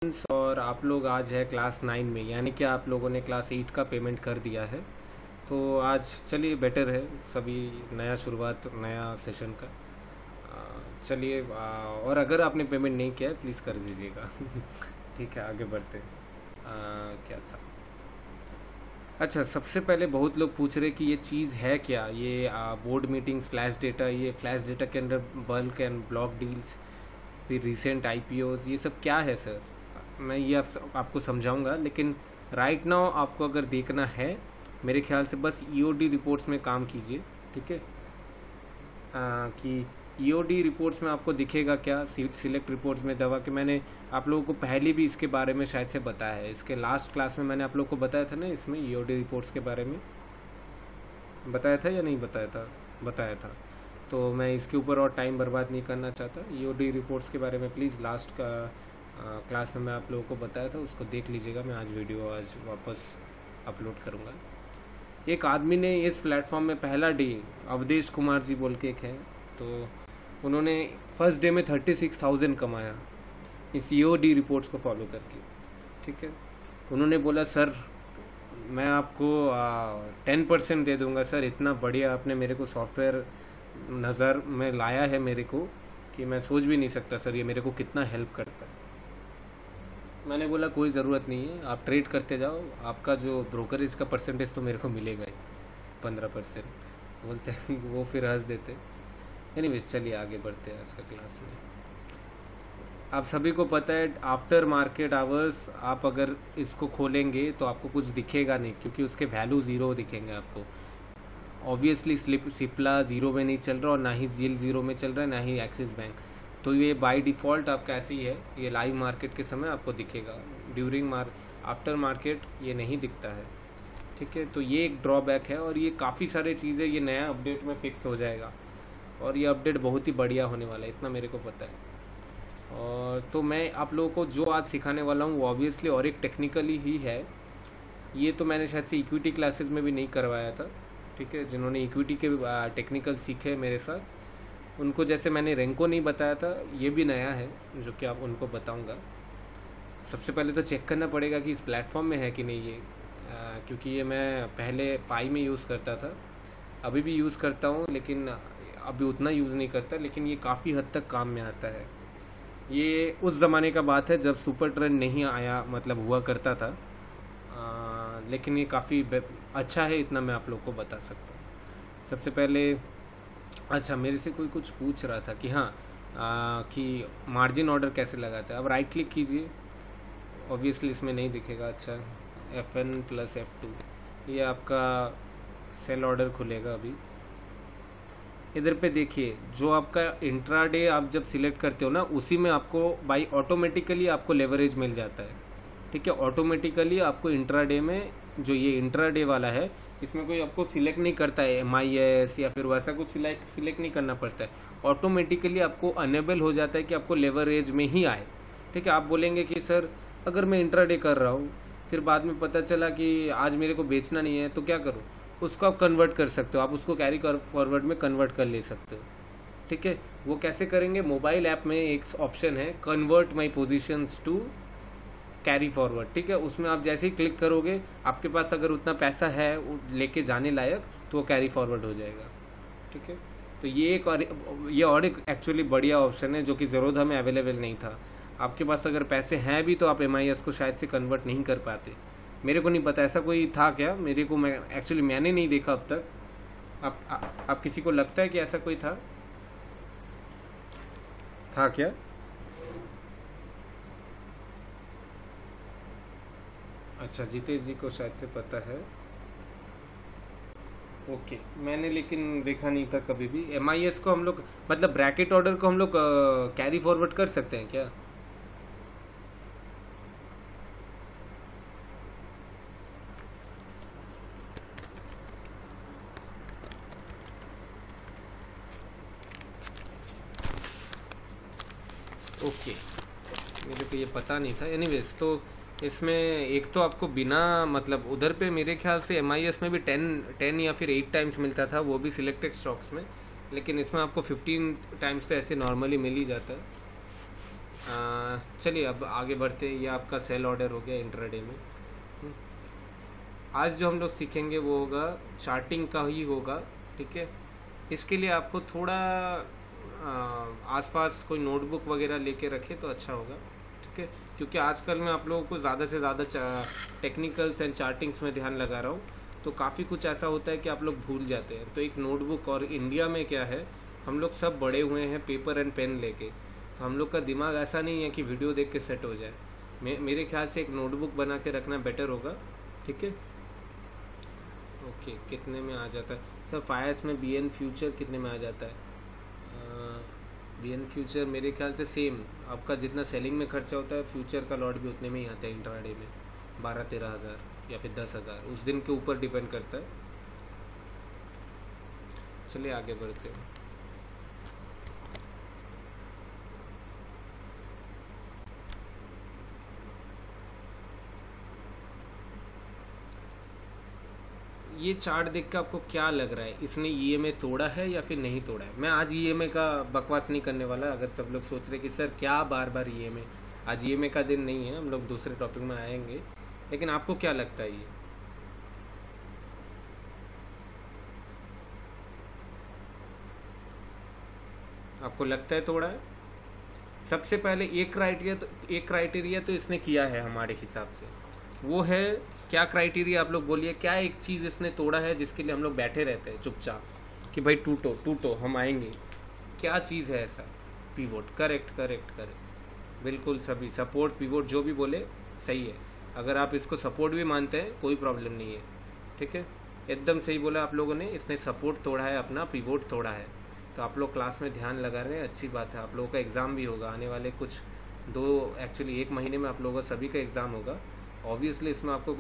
और आप लोग आज है क्लास 9 में, यानी कि आप लोगों ने क्लास 8 का पेमेंट कर दिया है। तो आज चलिए बेटर है, सभी नया शुरुआत नया सेशन का। चलिए और अगर आपने पेमेंट नहीं किया है प्लीज़ कर दीजिएगा। ठीक है, आगे बढ़ते हैं। क्या था? अच्छा, सबसे पहले बहुत लोग पूछ रहे कि ये चीज़ है क्या, ये बोर्ड मीटिंग्स फ्लैश डेटा, ये फ्लैश डेटा के अंदर बल्क एंड ब्लॉक डील्स, फिर रिसेंट आईपीओज, ये सब क्या है सर? मैं ये आपको समझाऊंगा, लेकिन राइट नाउ आपको अगर देखना है मेरे ख्याल से बस ईओडी रिपोर्ट्स में काम कीजिए। ठीक है, कि ईओडी रिपोर्ट्स में आपको दिखेगा क्या, सिलेक्ट रिपोर्ट्स में दवा के मैंने आप लोगों को पहले भी इसके बारे में शायद से बताया है। इसके लास्ट क्लास में मैंने आप लोगों को बताया था ना, इसमें ईओडी रिपोर्ट्स के बारे में बताया था या नहीं बताया था? बताया था। तो मैं इसके ऊपर और टाइम बर्बाद नहीं करना चाहता। ईओडी रिपोर्ट्स के बारे में प्लीज़ लास्ट का क्लास में मैं आप लोगों को बताया था, उसको देख लीजिएगा। मैं आज वीडियो वापस अपलोड करूँगा। एक आदमी ने इस प्लेटफॉर्म में पहला डे, अवधेश कुमार जी बोल के एक है, तो उन्होंने फर्स्ट डे में 36,000 कमाया इस ईओडी रिपोर्ट्स को फॉलो करके। ठीक है, उन्होंने बोला सर मैं आपको 10% दे दूंगा सर, इतना बढ़िया आपने मेरे को सॉफ्टवेयर नज़र में लाया है मेरे को कि मैं सोच भी नहीं सकता सर, ये मेरे को कितना हेल्प करता है। मैंने बोला कोई ज़रूरत नहीं है, आप ट्रेड करते जाओ, आपका जो ब्रोकरेज का परसेंटेज तो मेरे को मिलेगा ही 15%। बोलते हैं वो फिर हंस देते। एनीवेज चलिए आगे बढ़ते हैं आज का क्लास में। आप सभी को पता है आफ्टर मार्केट आवर्स आप अगर इसको खोलेंगे तो आपको कुछ दिखेगा नहीं, क्योंकि उसके वैल्यू ज़ीरो दिखेंगे आपको। ऑब्वियसली सिप्ला ज़ीरो में नहीं चल रहा और ना ही जील ज़ीरो में चल रहा है, ना ही एक्सिस बैंक। तो ये बाय डिफ़ॉल्ट आपका ऐसे ही है, ये लाइव मार्केट के समय आपको दिखेगा, ड्यूरिंग आफ्टर मार्केट ये नहीं दिखता है। ठीक है, तो ये एक ड्रॉबैक है और ये काफ़ी सारे चीज़ें ये नया अपडेट में फिक्स हो जाएगा और ये अपडेट बहुत ही बढ़िया होने वाला है, इतना मेरे को पता है। और तो मैं आप लोगों को जो आज सिखाने वाला हूँ वो ऑब्वियसली और एक टेक्निकली ही है। ये तो मैंने शायद से इक्विटी क्लासेस में भी नहीं करवाया था। ठीक है, जिन्होंने इक्विटी के टेक्निकल सीखे मेरे साथ, उनको जैसे मैंने रेंको नहीं बताया था, ये भी नया है जो कि आप उनको बताऊंगा। सबसे पहले तो चेक करना पड़ेगा कि इस प्लेटफॉर्म में है कि नहीं ये, क्योंकि ये मैं पहले पाई में यूज़ करता था, अभी भी यूज़ करता हूँ, लेकिन अभी उतना यूज़ नहीं करता, लेकिन ये काफ़ी हद तक काम में आता है। ये उस ज़माने का बात है जब सुपर ट्रेंड नहीं आया, मतलब हुआ करता था, लेकिन ये काफ़ी अच्छा है, इतना मैं आप लोग को बता सकता हूँ। सबसे पहले अच्छा, मेरे से कोई कुछ पूछ रहा था कि हाँ कि मार्जिन ऑर्डर कैसे लगाते हैं। अब राइट क्लिक कीजिए, ऑब्वियसली इसमें नहीं दिखेगा। अच्छा, FN+F2, ये आपका सेल ऑर्डर खुलेगा। अभी इधर पे देखिए, जो आपका इंट्राडे आप जब सिलेक्ट करते हो ना, उसी में आपको बाई ऑटोमेटिकली आपको लेवरेज मिल जाता है। ठीक है, ऑटोमेटिकली आपको इंट्राडे में, जो ये इंट्राडे वाला है, इसमें कोई आपको सिलेक्ट नहीं करता है MIS या फिर वैसा कुछ सिलेक्ट नहीं करना पड़ता है, ऑटोमेटिकली आपको अनेबल हो जाता है कि आपको लेवरेज में ही आए। ठीक है, आप बोलेंगे कि सर अगर मैं इंट्राडे कर रहा हूँ, फिर बाद में पता चला कि आज मेरे को बेचना नहीं है तो क्या करूँ, उसको आप कन्वर्ट कर सकते हो, आप उसको कैरी फॉरवर्ड में कन्वर्ट कर ले सकते हो। ठीक है, वो कैसे करेंगे? मोबाइल ऐप में एक ऑप्शन है convert my positions to carry forward. ठीक है, उसमें आप जैसे ही क्लिक करोगे, आपके पास अगर उतना पैसा है लेके जाने लायक, तो वो कैरी फॉरवर्ड हो जाएगा। ठीक है, तो ये और एक एक्चुअली बढ़िया ऑप्शन है जो कि ज़रूरत हमें अवेलेबल नहीं था। आपके पास अगर पैसे हैं भी तो आप MIS को शायद से कन्वर्ट नहीं कर पाते। मेरे को नहीं पता ऐसा कोई था क्या, मैंने नहीं देखा अब तक। आप किसी को लगता है कि ऐसा कोई था क्या? अच्छा, जितेश जी को शायद से पता है। ओके, मैंने लेकिन देखा नहीं था कभी भी। MIS को हम लोग, मतलब ब्रैकेट ऑर्डर को हम लोग कैरी फॉरवर्ड कर सकते हैं क्या? ओके, मेरे को ये पता नहीं था। एनीवेज, तो इसमें एक तो आपको बिना, मतलब उधर पे मेरे ख्याल से MIS में भी 10 या फिर 8 टाइम्स मिलता था, वो भी सिलेक्टेड स्टॉक्स में, लेकिन इसमें आपको 15 टाइम्स तो ऐसे नॉर्मली मिल ही जाता है। चलिए अब आगे बढ़ते हैं। ये आपका सेल ऑर्डर हो गया इंट्राडे में। आज जो हम लोग सीखेंगे वो होगा चार्टिंग का ही होगा, ठीक है। इसके लिए आपको थोड़ा आसपास कोई नोटबुक वगैरह लेके रखे तो अच्छा होगा, ठीक है, क्योंकि आजकल मैं आप लोगों को ज़्यादा से ज़्यादा टेक्निकल्स एंड चार्टिंग्स में ध्यान लगा रहा हूँ, तो काफ़ी कुछ ऐसा होता है कि आप लोग भूल जाते हैं। तो एक नोटबुक, और इंडिया में क्या है, हम लोग सब बड़े हुए हैं पेपर एंड पेन लेके, तो हम लोग का दिमाग ऐसा नहीं है कि वीडियो देख के सेट हो जाए। मेरे ख्याल से एक नोटबुक बना के रखना बेटर होगा, ठीक है। ओके, कितने में आ जाता है सर फायर्स में? बी एन फ्यूचर कितने में आ जाता है? बी एन फ्यूचर मेरे ख्याल से सेम, आपका जितना सेलिंग में खर्चा होता है फ्यूचर का लॉट भी उतने में ही आता है इंट्राडे में, 12-13 हज़ार या फिर 10 हज़ार, उस दिन के ऊपर डिपेंड करता है। चलिए आगे बढ़ते हैं। ये चार्ट देख के आपको क्या लग रहा है, इसने ईएमए तोड़ा है या फिर नहीं तोड़ा है? मैं आज ईएमए का बकवास नहीं करने वाला। अगर सब लोग सोच रहे कि सर क्या बार बार ईएमए, आज ईएमए का दिन नहीं है, हम लोग दूसरे टॉपिक में आएंगे। लेकिन आपको क्या लगता है, ये आपको लगता है तोड़ा है? सबसे पहले एक क्राइटेरिया तो इसने किया है हमारे हिसाब से, वो है क्या क्राइटेरिया? आप लोग बोलिए, क्या एक चीज़ इसने तोड़ा है जिसके लिए हम लोग बैठे रहते हैं चुपचाप कि भाई टूटो टूटो हम आएंगे? क्या चीज़ है ऐसा? पीवोट, करेक्ट करेक्ट करेक्ट, बिल्कुल सभी सपोर्ट पीवोट जो भी बोले सही है। अगर आप इसको सपोर्ट भी मानते हैं कोई प्रॉब्लम नहीं है, ठीक है, एकदम सही बोला आप लोगों ने। इसने सपोर्ट तोड़ा है, अपना पीवोट तोड़ा है। तो आप लोग क्लास में ध्यान लगा रहे हैं, अच्छी बात है। आप लोगों का एग्ज़ाम भी होगा आने वाले कुछ एक्चुअली 1 महीने में आप लोगों का सभी का एग्ज़ाम होगा। ऑब्वियसली इसमें आपको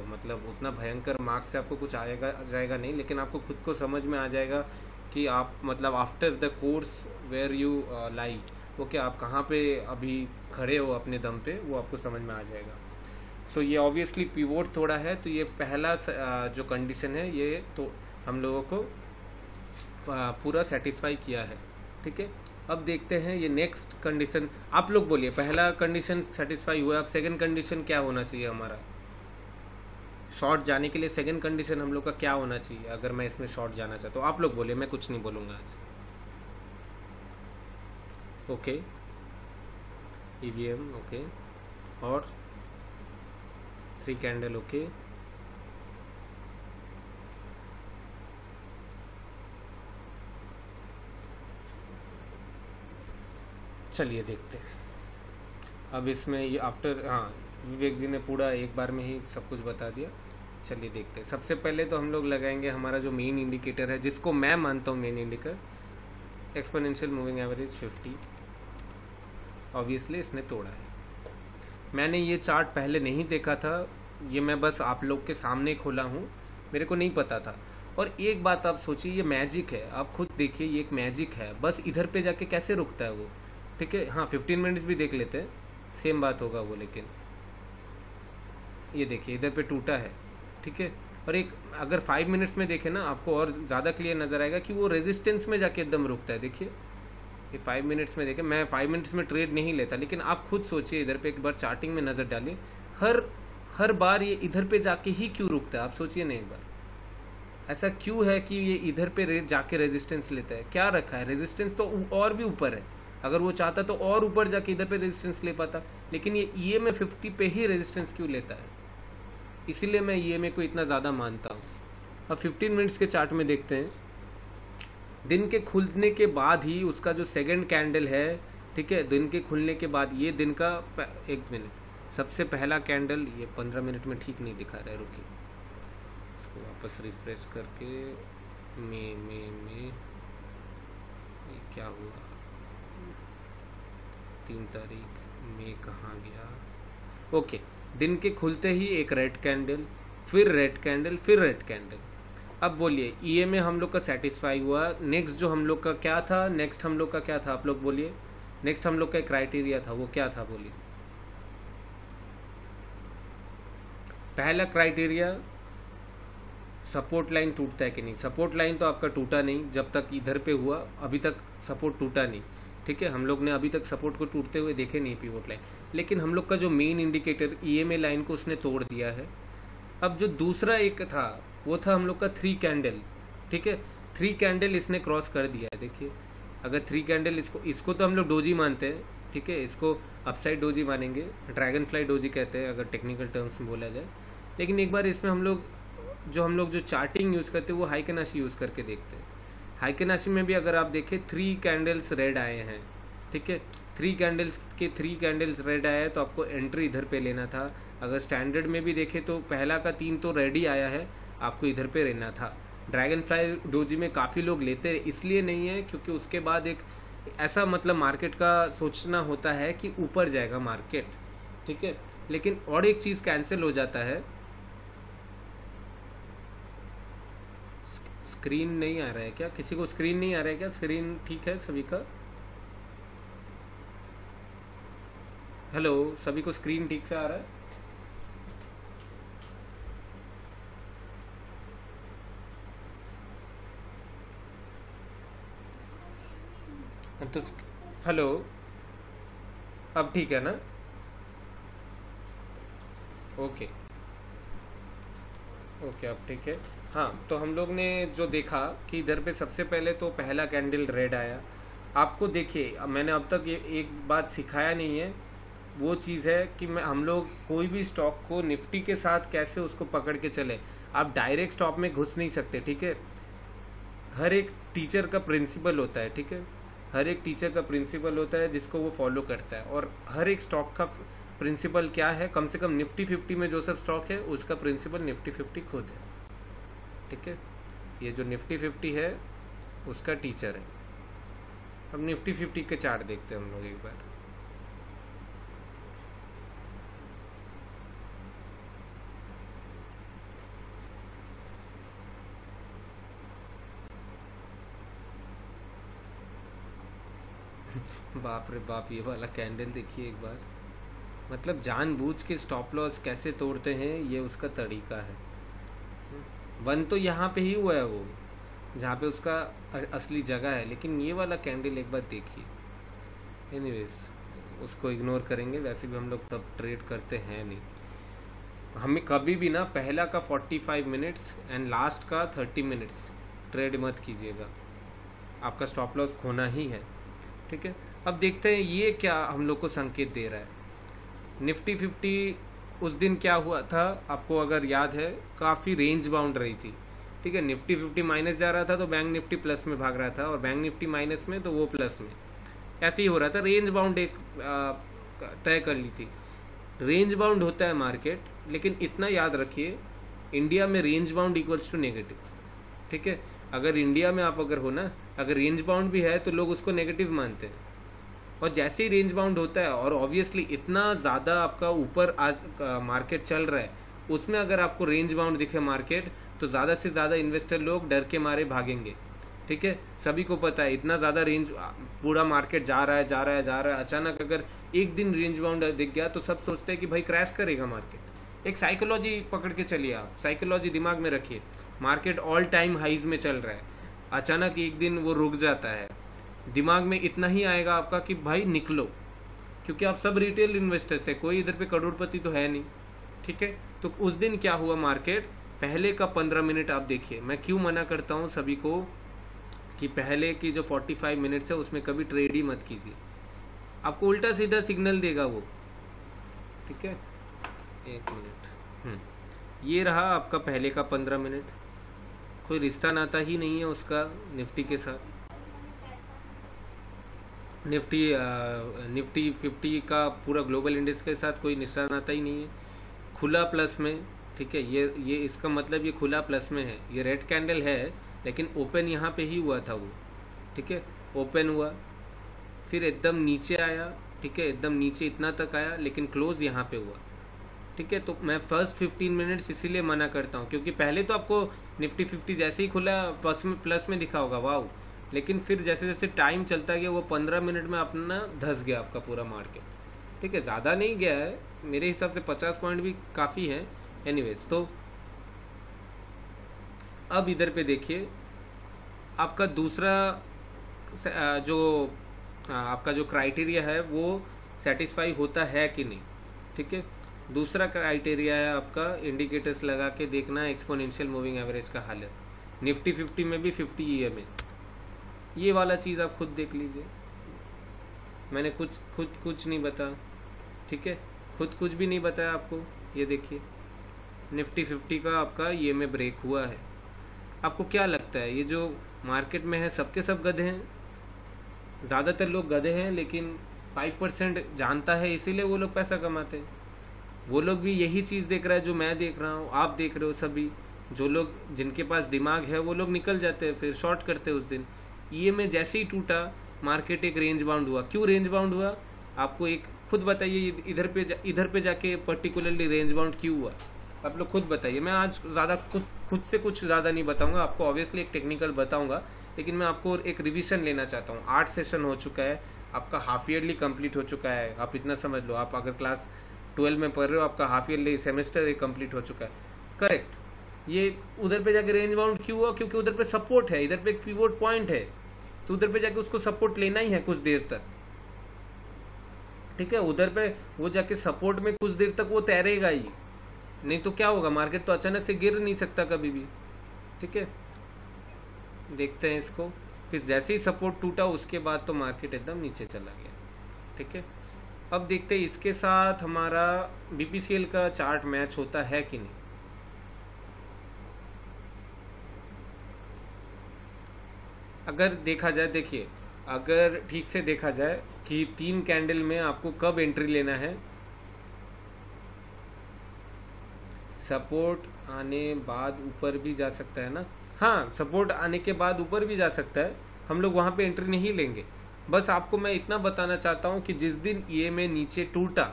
मतलब उतना भयंकर मार्क्स से आपको कुछ जाएगा नहीं, लेकिन आपको खुद को समझ में आ जाएगा कि आप मतलब after the course where you lie, okay, आप कहाँ पे अभी खड़े हो अपने दम पे, वो आपको समझ में आ जाएगा। तो ये ऑब्वियसली पिवोट थोड़ा है, तो ये पहला जो कंडीशन है ये तो हम लोगों को पूरा सेटिस्फाई किया है, ठीक है। अब देखते हैं ये नेक्स्ट कंडीशन। आप लोग बोलिए, पहला कंडीशन सेटिस्फाई हुआ, अब सेकंड कंडीशन क्या होना चाहिए हमारा? शॉर्ट जाने के लिए सेकंड कंडीशन हम लोग का क्या होना चाहिए अगर मैं इसमें शॉर्ट जाना चाहता हूँ? आप लोग बोलिए, मैं कुछ नहीं बोलूँगा आज। ओके, ईवीएम ओके, और 3 कैंडल ओके, चलिए देखते हैं। अब इसमें ये आफ्टर, हाँ, विवेक जी ने पूरा एक बार में ही सब कुछ बता दिया। चलिए देखते हैं। सबसे पहले तो हम लोग लगाएंगे हमारा जो मेन इंडिकेटर है, जिसको मैं मानता हूँ main indicator, exponential moving average 50। Obviously इसने तोड़ा है। मैंने ये चार्ट पहले नहीं देखा था, ये मैं बस आप लोग के सामने खोला हूँ, मेरे को नहीं पता था। और एक बात आप सोचिए, ये मैजिक है, आप खुद देखिए, ये एक मैजिक है। बस इधर पे जाके कैसे रुकता है वो, ठीक है। हाँ, 15 मिनट्स भी देख लेते हैं, सेम बात होगा वो। लेकिन ये देखिए इधर पे टूटा है, ठीक है। और एक अगर 5 मिनट्स में देखें ना, आपको और ज़्यादा क्लियर नज़र आएगा कि वो रेजिस्टेंस में जाके एकदम रुकता है। देखिए ये 5 मिनट्स में देखें, मैं 5 मिनट्स में ट्रेड नहीं लेता, लेकिन आप खुद सोचिए, इधर पे एक बार चार्टिंग में नज़र डालिए, हर बार ये इधर पे जाके ही क्यों रुकता है? आप सोचिए ना एक बार, ऐसा क्यों है कि ये इधर पे जाके रेजिस्टेंस लेता है? क्या रखा है? रेजिस्टेंस तो और भी ऊपर है, अगर वो चाहता तो और ऊपर जाके इधर पे रेजिस्टेंस ले पाता, लेकिन ये ईएमए 50 पे ही रेजिस्टेंस क्यों लेता है? इसीलिए मैं ईएमए को इतना ज़्यादा मानता हूँ। अब 15 मिनट्स के चार्ट में देखते हैं, दिन के खुलने के बाद ही उसका जो सेकंड कैंडल है, ठीक है, दिन के खुलने के बाद, ये दिन का 1 मिनट, सबसे पहला कैंडल, ये 15 मिनट में ठीक नहीं दिखा रहा है, रुकिए इसको वापस रिफ्रेश करके। में ये क्या हुआ? 3 तारीख में कहाँ गया? ओके, दिन के खुलते ही एक रेड कैंडल, फिर रेड कैंडल, फिर रेड कैंडल। अब बोलिए, ईएमए हम लोग का सेटिस्फाई हुआ। नेक्स्ट जो हम लोग का क्या था? नेक्स्ट हम लोग का क्या था? आप लोग बोलिए, नेक्स्ट हम लोग का क्राइटेरिया था, वो क्या था? बोलिए। पहला क्राइटेरिया, सपोर्ट लाइन टूटता है कि नहीं। सपोर्ट लाइन तो आपका टूटा नहीं, जब तक इधर पे हुआ अभी तक सपोर्ट टूटा नहीं। ठीक है, हम लोग ने अभी तक सपोर्ट को टूटते हुए देखे नहीं पिवोट लाइन, लेकिन हम लोग का जो मेन इंडिकेटर ईएमए लाइन को उसने तोड़ दिया है। अब जो दूसरा एक था वो था हम लोग का 3 कैंडल, ठीक है, 3 कैंडल इसने क्रॉस कर दिया है। देखिए अगर 3 कैंडल, इसको तो हम लोग डोजी मानते हैं, ठीक है, इसको अपसाइड डोजी मानेंगे, ड्रैगन फ्लाई डोजी कहते हैं अगर टेक्निकल टर्म्स में बोला जाए। लेकिन एक बार इसमें हम लोग जो चार्टिंग यूज़ करते हैं वो हाइकेनाशी यूज़ करके देखते हैं। हाइकेनाशी में भी अगर आप देखें 3 कैंडल्स रेड आए हैं, ठीक है, 3 कैंडल्स रेड आया है तो आपको एंट्री इधर पे लेना था। अगर स्टैंडर्ड में भी देखें तो पहला का 3 तो रेड ही आया है, आपको इधर पे रहना था। ड्रैगन फ्लाई डोजी में काफ़ी लोग लेते इसलिए नहीं है क्योंकि उसके बाद एक ऐसा मतलब मार्केट का सोचना होता है कि ऊपर जाएगा मार्केट, ठीक है, लेकिन और एक चीज़ कैंसिल हो जाता है। स्क्रीन नहीं आ रहा है क्या? किसी को स्क्रीन नहीं आ रहा है क्या? स्क्रीन ठीक है सभी का? हेलो, सभी को स्क्रीन ठीक से आ रहा है? तो हेलो, अब ठीक है ना? ओके ओके, अब ठीक है। हाँ, तो हम लोग ने जो देखा कि इधर पे सबसे पहले तो पहला कैंडल रेड आया। आपको देखिए, मैंने अब तक ये एक बात सिखाया नहीं है, वो चीज़ है कि हम लोग कोई भी स्टॉक को निफ्टी के साथ कैसे उसको पकड़ के चले। आप डायरेक्ट स्टॉक में घुस नहीं सकते, ठीक है। हर एक टीचर का प्रिंसिपल होता है, ठीक है, हर एक टीचर का प्रिंसिपल होता है जिसको वो फॉलो करता है। और हर एक स्टॉक का प्रिंसिपल क्या है, कम से कम निफ्टी 50 में जो सब स्टॉक है उसका प्रिंसिपल निफ्टी 50 खुद है, ठीक है। ये जो निफ्टी 50 है उसका टीचर है। अब निफ्टी 50 के चार्ट देखते हैं हम लोग एक बार। बाप रे बाप, ये वाला कैंडल देखिए एक बार, मतलब जानबूझ के स्टॉप लॉस कैसे तोड़ते हैं, ये उसका तरीका है। वन तो यहाँ पे ही हुआ है वो, जहाँ पे उसका असली जगह है, लेकिन ये वाला कैंडल एक बार देखिए। एनीवेज उसको इग्नोर करेंगे, वैसे भी हम लोग तब ट्रेड करते हैं नहीं। हमें कभी भी ना पहला का 45 मिनट्स एंड लास्ट का 30 मिनट्स ट्रेड मत कीजिएगा, आपका स्टॉप लॉस खोना ही है, ठीक है। अब देखते हैं ये क्या हम लोग को संकेत दे रहा है। निफ्टी 50 उस दिन क्या हुआ था आपको अगर याद है, काफ़ी रेंज बाउंड रही थी, ठीक है। निफ्टी 50 माइनस जा रहा था तो बैंक निफ्टी प्लस में भाग रहा था, और बैंक निफ्टी माइनस में तो वो प्लस में, ऐसे ही हो रहा था। रेंज बाउंड एक तय कर ली थी। रेंज बाउंड होता है मार्केट, लेकिन इतना याद रखिए, इंडिया में range bound equals to negative, ठीक है। अगर इंडिया में आप अगर हो ना, अगर रेंज बाउंड भी है तो लोग उसको नेगेटिव मानते हैं, और जैसे ही रेंज बाउंड होता है और ऑब्वियसली इतना ज़्यादा आपका ऊपर आज मार्केट चल रहा है, उसमें अगर आपको रेंज बाउंड दिखे मार्केट, तो ज़्यादा से ज़्यादा इन्वेस्टर लोग डर के मारे भागेंगे, ठीक है। सभी को पता है इतना ज़्यादा रेंज, पूरा मार्केट जा रहा है, अचानक अगर एक दिन रेंज बाउंड दिख गया तो सब सोचते हैं कि भाई क्रैश करेगा मार्केट। एक साइकोलॉजी पकड़ के चलिए आप, साइकोलॉजी दिमाग में रखिए। मार्केट ऑल टाइम हाइज में चल रहा है, अचानक एक दिन वो रुक जाता है, दिमाग में इतना ही आएगा आपका कि भाई निकलो, क्योंकि आप सब रिटेल इन्वेस्टर्स है, कोई इधर पे करोड़पति तो है नहीं, ठीक है। तो उस दिन क्या हुआ, मार्केट पहले का 15 मिनट आप देखिए। मैं क्यों मना करता हूँ सभी को कि पहले की जो 45 मिनट्स है उसमें कभी ट्रेड ही मत कीजिए, आपको उल्टा सीधा सिग्नल देगा वो, ठीक है। एक मिनट, ये रहा आपका पहले का 15 मिनट, कोई रिश्ता नाता ही नहीं है उसका निफ्टी के साथ। निफ्टी 50 का पूरा ग्लोबल इंडेक्स के साथ कोई रिश्ता नाता ही नहीं है। खुला प्लस में, ठीक है, ये इसका मतलब ये खुला प्लस में है। ये रेड कैंडल है लेकिन ओपन यहाँ पे ही हुआ था वो, ठीक है। ओपन हुआ, फिर एकदम नीचे आया, ठीक है, एकदम नीचे इतना तक आया, लेकिन क्लोज यहाँ पे हुआ, ठीक है। तो मैं फर्स्ट 15 मिनट्स इसीलिए मना करता हूँ, क्योंकि पहले तो आपको निफ्टी 50 जैसे ही खुला प्लस में दिखा होगा, वाह, लेकिन फिर जैसे जैसे टाइम चलता गया वो 15 मिनट में अपना धस गया आपका पूरा मार्केट, ठीक है। ज़्यादा नहीं गया है, मेरे हिसाब से 50 पॉइंट भी काफ़ी है। एनीवेज, तो अब इधर पे देखिए, आपका दूसरा जो आपका जो क्राइटेरिया है वो सेटिस्फाई होता है कि नहीं, ठीक है। दूसरा क्राइटेरिया है आपका इंडिकेटर्स लगा के देखना एक्सपोनेंशियल मूविंग एवरेज का हालत, निफ्टी 50 में भी 50 EMA, ये वाला चीज़ आप खुद देख लीजिए। मैंने कुछ नहीं बताया, ठीक है, खुद कुछ भी नहीं बताया आपको। ये देखिए निफ्टी 50 का आपका EMA ब्रेक हुआ है। आपको क्या लगता है ये जो मार्केट में है सबके सब गधे हैं? ज़्यादातर लोग गधे हैं, लेकिन 5% जानता है, इसीलिए वो लोग पैसा कमाते हैं। वो लोग भी यही चीज़ देख रहा है जो मैं देख रहा हूँ, आप देख रहे हो सभी। जो लोग जिनके पास दिमाग है वो लोग निकल जाते हैं, फिर शॉर्ट करते हैं उस दिन। EMA जैसे ही टूटा मार्केट एक रेंज बाउंड हुआ। क्यों रेंज बाउंड हुआ आपको एक खुद बताइए, इधर पे जाके पर्टिकुलरली रेंज बाउंड क्यों हुआ आप लोग खुद बताइए। मैं आज ज़्यादा खुद से कुछ ज़्यादा नहीं बताऊंगा आपको, ऑब्वियसली एक टेक्निकल बताऊंगा, लेकिन मैं आपको एक रिवीजन लेना चाहता हूँ। 8 सेशन हो चुका है, आपका हाफ ईयरली कंप्लीट हो चुका है। आप इतना समझ लो, आप अगर क्लास 12 में पढ़ रहे हो, आपका हाफ ईयरली सेमेस्टर कंप्लीट हो चुका है, करेक्ट। ये उधर पे जाके रेंज बाउंड क्यों हुआ? क्योंकि उधर पे सपोर्ट है, इधर पे एक पिवोट पॉइंट है, तो उधर पे जाके उसको सपोर्ट लेना ही है कुछ देर तक, ठीक है। उधर पे वो जाके सपोर्ट में कुछ देर तक वो तैरेगा ही, नहीं तो क्या होगा, मार्केट तो अचानक से गिर नहीं सकता कभी भी, ठीक है। देखते हैं इसको, फिर जैसे ही सपोर्ट टूटा उसके बाद तो मार्केट एकदम नीचे चला गया, ठीक है। अब देखते हैं इसके साथ हमारा BPCL का चार्ट मैच होता है कि नहीं। अगर देखा जाए, देखिए अगर ठीक से देखा जाए कि 3 कैंडल में आपको कब एंट्री लेना है, सपोर्ट आने बाद ऊपर भी जा सकता है ना, हाँ सपोर्ट आने के बाद ऊपर भी जा सकता है, हम लोग वहां पे एंट्री नहीं लेंगे। बस आपको मैं इतना बताना चाहता हूं कि जिस दिन EMA नीचे टूटा,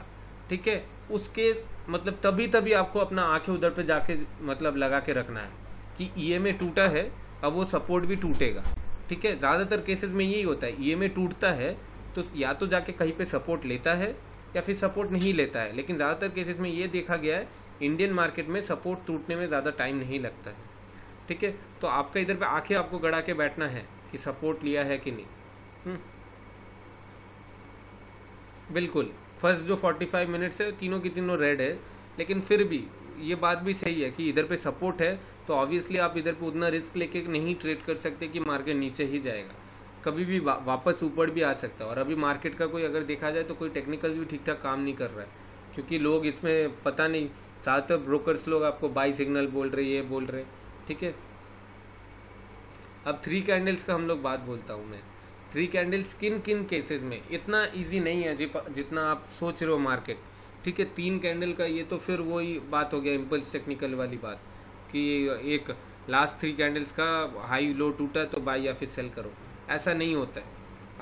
ठीक है, उसके मतलब तभी आपको अपना आंखें उधर पे जाके मतलब लगा के रखना है कि EMA टूटा है, अब वो सपोर्ट भी टूटेगा, ठीक है। ज्यादातर केसेस में यही होता है, EMA टूटता है तो या तो जाके कहीं पे सपोर्ट लेता है या फिर सपोर्ट नहीं लेता है, लेकिन ज्यादातर केसेस में ये देखा गया है इंडियन मार्केट में सपोर्ट टूटने में ज्यादा टाइम नहीं लगता है, ठीक है। तो आपका इधर पे आंखें आपको गड़ा के बैठना है कि सपोर्ट लिया है कि नहीं। बिल्कुल, फर्स्ट जो 45 मिनट्स है तीनों की तीनों रेड है, लेकिन फिर भी ये बात भी सही है कि इधर पे सपोर्ट है, तो ऑब्वियसली आप इधर पे उतना रिस्क लेके नहीं ट्रेड कर सकते कि मार्केट नीचे ही जाएगा, कभी भी वापस ऊपर भी आ सकता है। और अभी मार्केट का कोई अगर देखा जाए तो कोई टेक्निकल भी ठीक ठाक काम नहीं कर रहा है, क्योंकि लोग इसमें पता नहीं, ज़्यादातर ब्रोकर्स लोग आपको बाई सिग्नल बोल रहे, ये बोल रहे, ठीक है। अब 3 कैंडल्स का हम लोग बात बोलता हूँ मैं। 3 कैंडल्स किन किन केसेस में, इतना इजी नहीं है जितना आप सोच रहे हो मार्केट, ठीक है। 3 कैंडल का ये तो फिर वही बात हो गया इम्पल्स टेक्निकल वाली बात कि एक लास्ट 3 कैंडल्स का हाई लो टूटा तो बाई या फिर सेल करो, ऐसा नहीं होता है।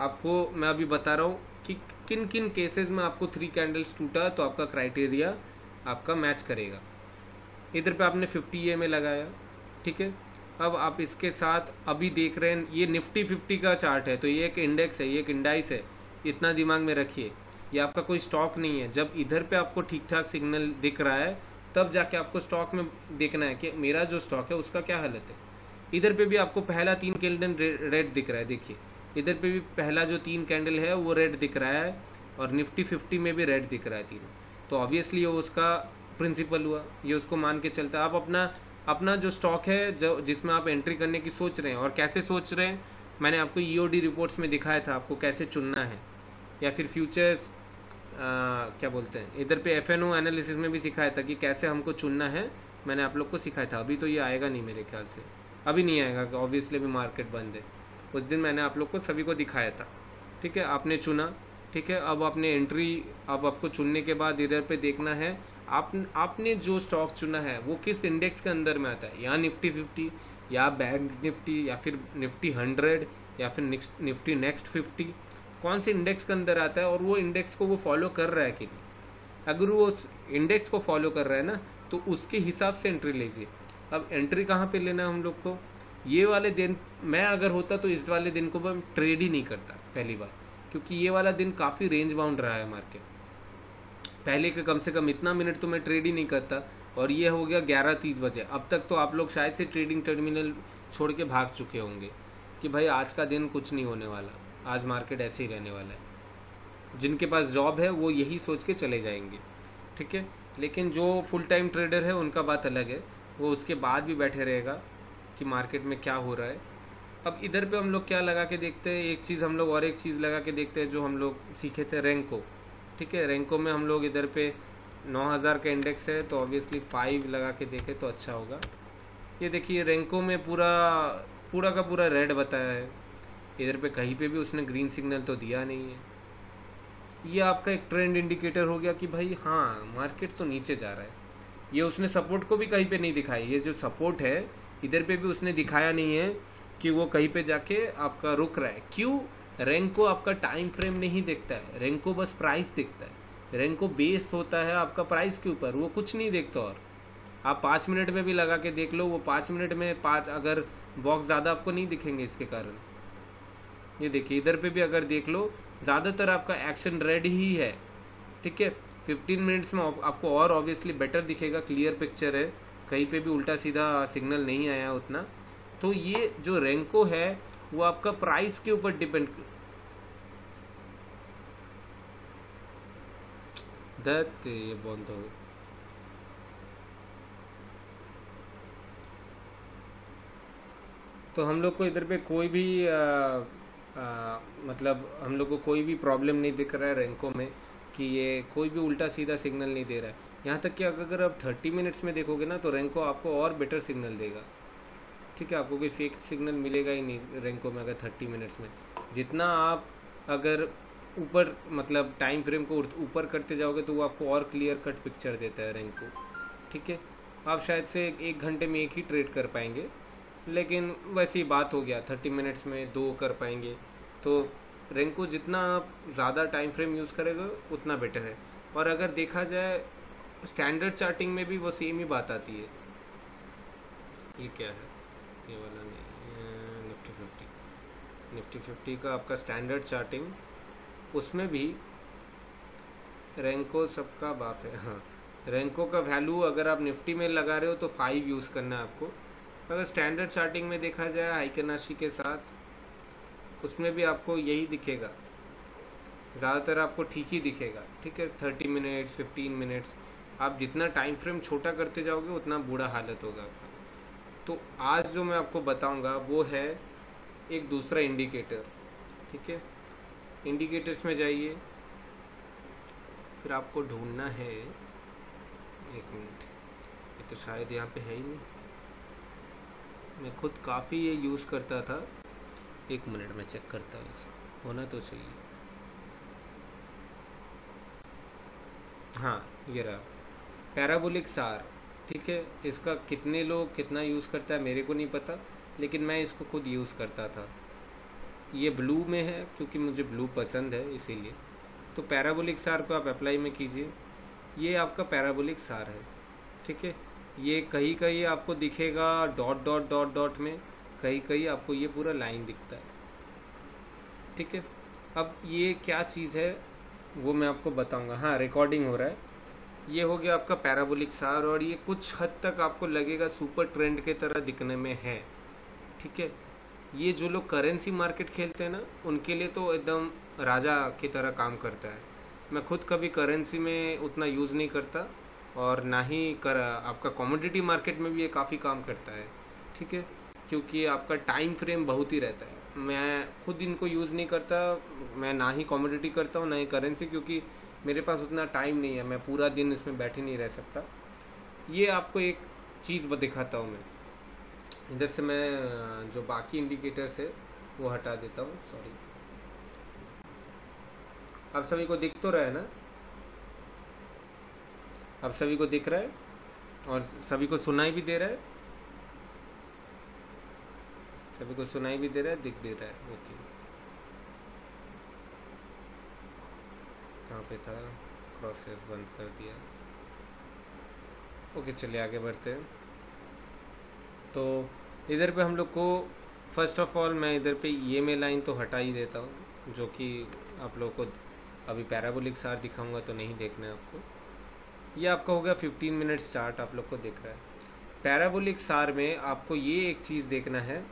आपको मैं अभी बता रहा हूँ कि किन किन केसेस में आपको 3 कैंडल्स टूटा तो आपका क्राइटेरिया आपका मैच करेगा। इधर पे आपने 50 EMA लगाया, ठीक है। अब आप इसके साथ अभी देख रहे हैं ये निफ्टी 50 का चार्ट है, तो ये एक इंडेक्स है, ये एक इंडाइस है, इतना दिमाग में रखिए। ये आपका कोई स्टॉक नहीं है। जब इधर पे आपको ठीक ठाक सिग्नल दिख रहा है तब जाके आपको स्टॉक में देखना है कि मेरा जो स्टॉक है उसका क्या हालत है। इधर पे भी आपको पहला 3 कैंडल रेड दिख रहा है, देखिए इधर पे भी पहला जो 3 कैंडल है वो रेड दिख रहा है, और निफ्टी 50 में भी रेड दिख रहा है तीनों, तो ऑब्वियसली ये उसका प्रिंसिपल हुआ, ये उसको मान के चलता है। आप अपना जो स्टॉक है जो जिसमें आप एंट्री करने की सोच रहे हैं, और कैसे सोच रहे हैं मैंने आपको EOD रिपोर्ट्स में दिखाया था आपको कैसे चुनना है, या फिर फ्यूचर्स क्या बोलते हैं, इधर पे FNO एनालिसिस में भी सिखाया था कि कैसे हमको चुनना है, मैंने आप लोग को सिखाया था। अभी तो ये आएगा नहीं मेरे ख्याल से, अभी नहीं आएगा, ऑब्वियसली अभी मार्केट बंद है। उस दिन मैंने आप लोग को सभी को दिखाया था, ठीक है। आपने चुना, ठीक है। अब आपने एंट्री, अब आपको चुनने के बाद इधर पे देखना है आपने जो स्टॉक चुना है वो किस इंडेक्स के अंदर में आता है, या निफ्टी 50 या बैंक निफ्टी या फिर निफ्टी 100 या फिर निफ्टी नेक्स्ट 50, कौन से इंडेक्स के अंदर आता है, और वो इंडेक्स को वो फॉलो कर रहा है कि नहीं। अगर वो इंडेक्स को फॉलो कर रहा है ना तो उसके हिसाब से एंट्री लीजिए। अब एंट्री कहाँ पे लेना है हम लोग को, ये वाले दिन, मैं अगर होता तो इस वाले दिन को मैं ट्रेड ही नहीं करता पहली बार, क्योंकि ये वाला दिन काफ़ी रेंज बाउंड रहा है मार्केट। पहले के कम से कम इतना मिनट तो मैं ट्रेड ही नहीं करता, और ये हो गया 11:30 बजे। अब तक तो आप लोग शायद से ट्रेडिंग टर्मिनल छोड़ के भाग चुके होंगे कि भाई आज का दिन कुछ नहीं होने वाला, आज मार्केट ऐसे ही रहने वाला है। जिनके पास जॉब है वो यही सोच के चले जाएंगे, ठीक है। लेकिन जो फुल टाइम ट्रेडर है उनका बात अलग है, वो उसके बाद भी बैठे रहेगा कि मार्केट में क्या हो रहा है। अब इधर पे हम लोग क्या लगा के देखते हैं, एक चीज़ हम लोग और एक चीज़ लगा के देखते हैं जो हम लोग सीखे थे, रैंको, ठीक है। रैंको में हम लोग इधर पे 9000 का इंडेक्स है तो ऑब्वियसली 5 लगा के देखें तो अच्छा होगा। ये देखिए रैंको में पूरा पूरा का पूरा रेड बताया है, इधर पे कहीं पे भी उसने ग्रीन सिग्नल तो दिया नहीं है। ये आपका एक ट्रेंड इंडिकेटर हो गया कि भाई हाँ मार्केट तो नीचे जा रहा है। ये उसने सपोर्ट को भी कहीं पे नहीं दिखाई, ये जो सपोर्ट है इधर पे भी उसने दिखाया नहीं है कि वो कहीं पे जाके आपका रुक रहा है। क्यों? रैंको आपका टाइम फ्रेम नहीं देखता है, रैंको बस प्राइस देखता है। रैंको बेस्ड होता है आपका प्राइस के ऊपर, वो कुछ नहीं देखता। और आप 5 मिनट में भी लगा के देख लो, वो 5 मिनट में 5 अगर बॉक्स ज़्यादा आपको नहीं दिखेंगे इसके कारण। ये देखिए इधर पे भी अगर देख लो ज़्यादातर आपका एक्शन रेड ही है, ठीक है। 15 मिनट्स में आपको और ऑब्वियसली बेटर दिखेगा, क्लियर पिक्चर है, कहीं पे भी उल्टा सीधा सिग्नल नहीं आया उतना। तो ये जो रैंको है वो आपका प्राइस के ऊपर डिपेंड ये बंद हो। तो हम लोग को इधर पे कोई भी मतलब हम लोग को कोई भी प्रॉब्लम नहीं दिख रहा है रैंको में कि ये कोई भी उल्टा सीधा सिग्नल नहीं दे रहा है। यहाँ तक कि अगर आप 30 मिनट्स में देखोगे ना तो रैंको आपको और बेटर सिग्नल देगा, ठीक है। आपको कोई फेक सिग्नल मिलेगा ही नहीं रैंको में अगर 30 मिनट्स में। जितना आप अगर ऊपर मतलब टाइम फ्रेम को ऊपर करते जाओगे तो वो आपको और क्लियर कट पिक्चर देता है रैंको, ठीक है। आप शायद से 1 घंटे में एक ही ट्रेड कर पाएंगे, लेकिन वैसी बात हो गया 30 मिनट्स में 2 कर पाएंगे। तो रैंको जितना आप ज़्यादा टाइम फ्रेम यूज़ करेंगे उतना बेटर है। और अगर देखा जाए स्टैंडर्ड चार्टिंग में भी वो सेम ही बात आती है। ये क्या है? ये वाला नहीं, निफ्टी 50 का आपका स्टैंडर्ड चार्टिंग, उसमें भी रैंको सबका बाप है। हाँ, रैंको का वैल्यू अगर आप निफ्टी में लगा रहे हो तो 5 यूज़ करना है आपको। अगर स्टैंडर्ड चार्टिंग में देखा जाए हाइकेनाशी के साथ, उसमें भी आपको यही दिखेगा, ज़्यादातर आपको ठीक ही दिखेगा, ठीक है। 30 मिनट्स 15 मिनट्स, आप जितना टाइम फ्रेम छोटा करते जाओगे उतना बुरा हालत होगा आपका। तो आज जो मैं आपको बताऊंगा वो है एक दूसरा इंडिकेटर, ठीक है। इंडिकेटर्स में जाइए, फिर आपको ढूंढना है, 1 मिनट, ये तो शायद यहाँ पे है ही नहीं। मैं खुद काफ़ी ये यूज़ करता था, 1 मिनट में चेक करता हूँ, होना तो चाहिए। हाँ ये रहा, पैराबोलिक सार, ठीक है। इसका कितने लोग कितना यूज़ करता है मेरे को नहीं पता, लेकिन मैं इसको खुद यूज़ करता था। ये ब्लू में है क्योंकि मुझे ब्लू पसंद है इसीलिए। तो पैराबोलिक सार को आप अप्लाई में कीजिए, ये आपका पैराबोलिक सार है, ठीक है। ये कहीं कहीं आपको दिखेगा डॉट डॉट डॉट डॉट में, कहीं कहीं आपको ये पूरा लाइन दिखता है, ठीक है। अब ये क्या चीज़ है वो मैं आपको बताऊंगा। हाँ रिकॉर्डिंग हो रहा है। ये हो गया आपका पैराबोलिक सार, और ये कुछ हद तक आपको लगेगा सुपर ट्रेंड के तरह दिखने में है, ठीक है। ये जो लोग करेंसी मार्केट खेलते हैं ना, उनके लिए तो एकदम राजा की तरह काम करता है। मैं खुद कभी करेंसी में उतना यूज़ नहीं करता, और ना ही आपका कमोडिटी मार्केट में भी ये काफ़ी काम करता है, ठीक है। क्योंकि आपका टाइम फ्रेम बहुत ही रहता है। मैं खुद इनको यूज़ नहीं करता, मैं ना ही कमोडिटी करता हूँ ना ही करेंसी, क्योंकि मेरे पास उतना टाइम नहीं है, मैं पूरा दिन इसमें बैठे नहीं रह सकता। ये आपको एक चीज़ दिखाता हूँ मैं, इधर से मैं जो बाकी इंडिकेटर्स है वो हटा देता हूँ, सॉरी। आप सभी को दिख तो रहा है ना? आप सभी को दिख रहा है और सभी को सुनाई भी दे रहा है? सभी को सुनाई भी दे रहा है, दिख दे रहा है, ओके। कहाँ पे था? प्रोसेस बंद कर दिया, ओके। चलिए आगे बढ़ते हैं। तो इधर पे हम लोग को फर्स्ट ऑफ ऑल मैं इधर पे EMA लाइन तो हटा ही देता हूँ, जो कि आप लोगों को अभी पैराबोलिक सार दिखाऊंगा तो नहीं देखना है आपको। ये आपका हो गया 15 मिनट्स चार्ट, आप लोग को दिख रहा है। पैराबोलिक सार में आपको ये एक चीज़ देखना है,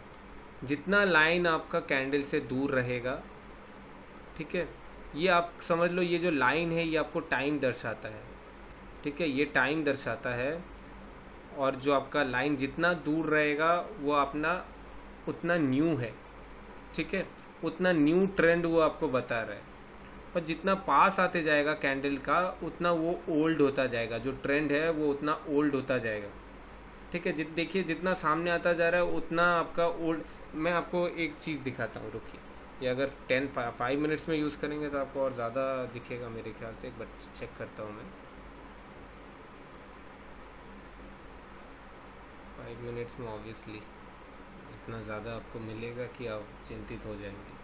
जितना लाइन आपका कैंडल से दूर रहेगा ठीक है, ये आप समझ लो, ये जो लाइन है ये आपको टाइम दर्शाता है। ठीक है, ये टाइम दर्शाता है, और जो आपका लाइन जितना दूर रहेगा वो अपना उतना न्यू है। ठीक है, उतना न्यू ट्रेंड वो आपको बता रहा है। और जितना पास आते जाएगा कैंडल का उतना वो ओल्ड होता जाएगा, जो ट्रेंड है वो उतना ओल्ड होता जाएगा। ठीक है, देखिए जितना सामने आता जा रहा है उतना आपका ओल्ड। मैं आपको एक चीज़ दिखाता हूँ, रुकिए। ये अगर 5 मिनट्स में यूज़ करेंगे तो आपको और ज़्यादा दिखेगा मेरे ख्याल से। एक बार चेक करता हूँ मैं। 5 मिनट्स में ऑब्वियसली इतना ज़्यादा आपको मिलेगा कि आप चिंतित हो जाएंगे।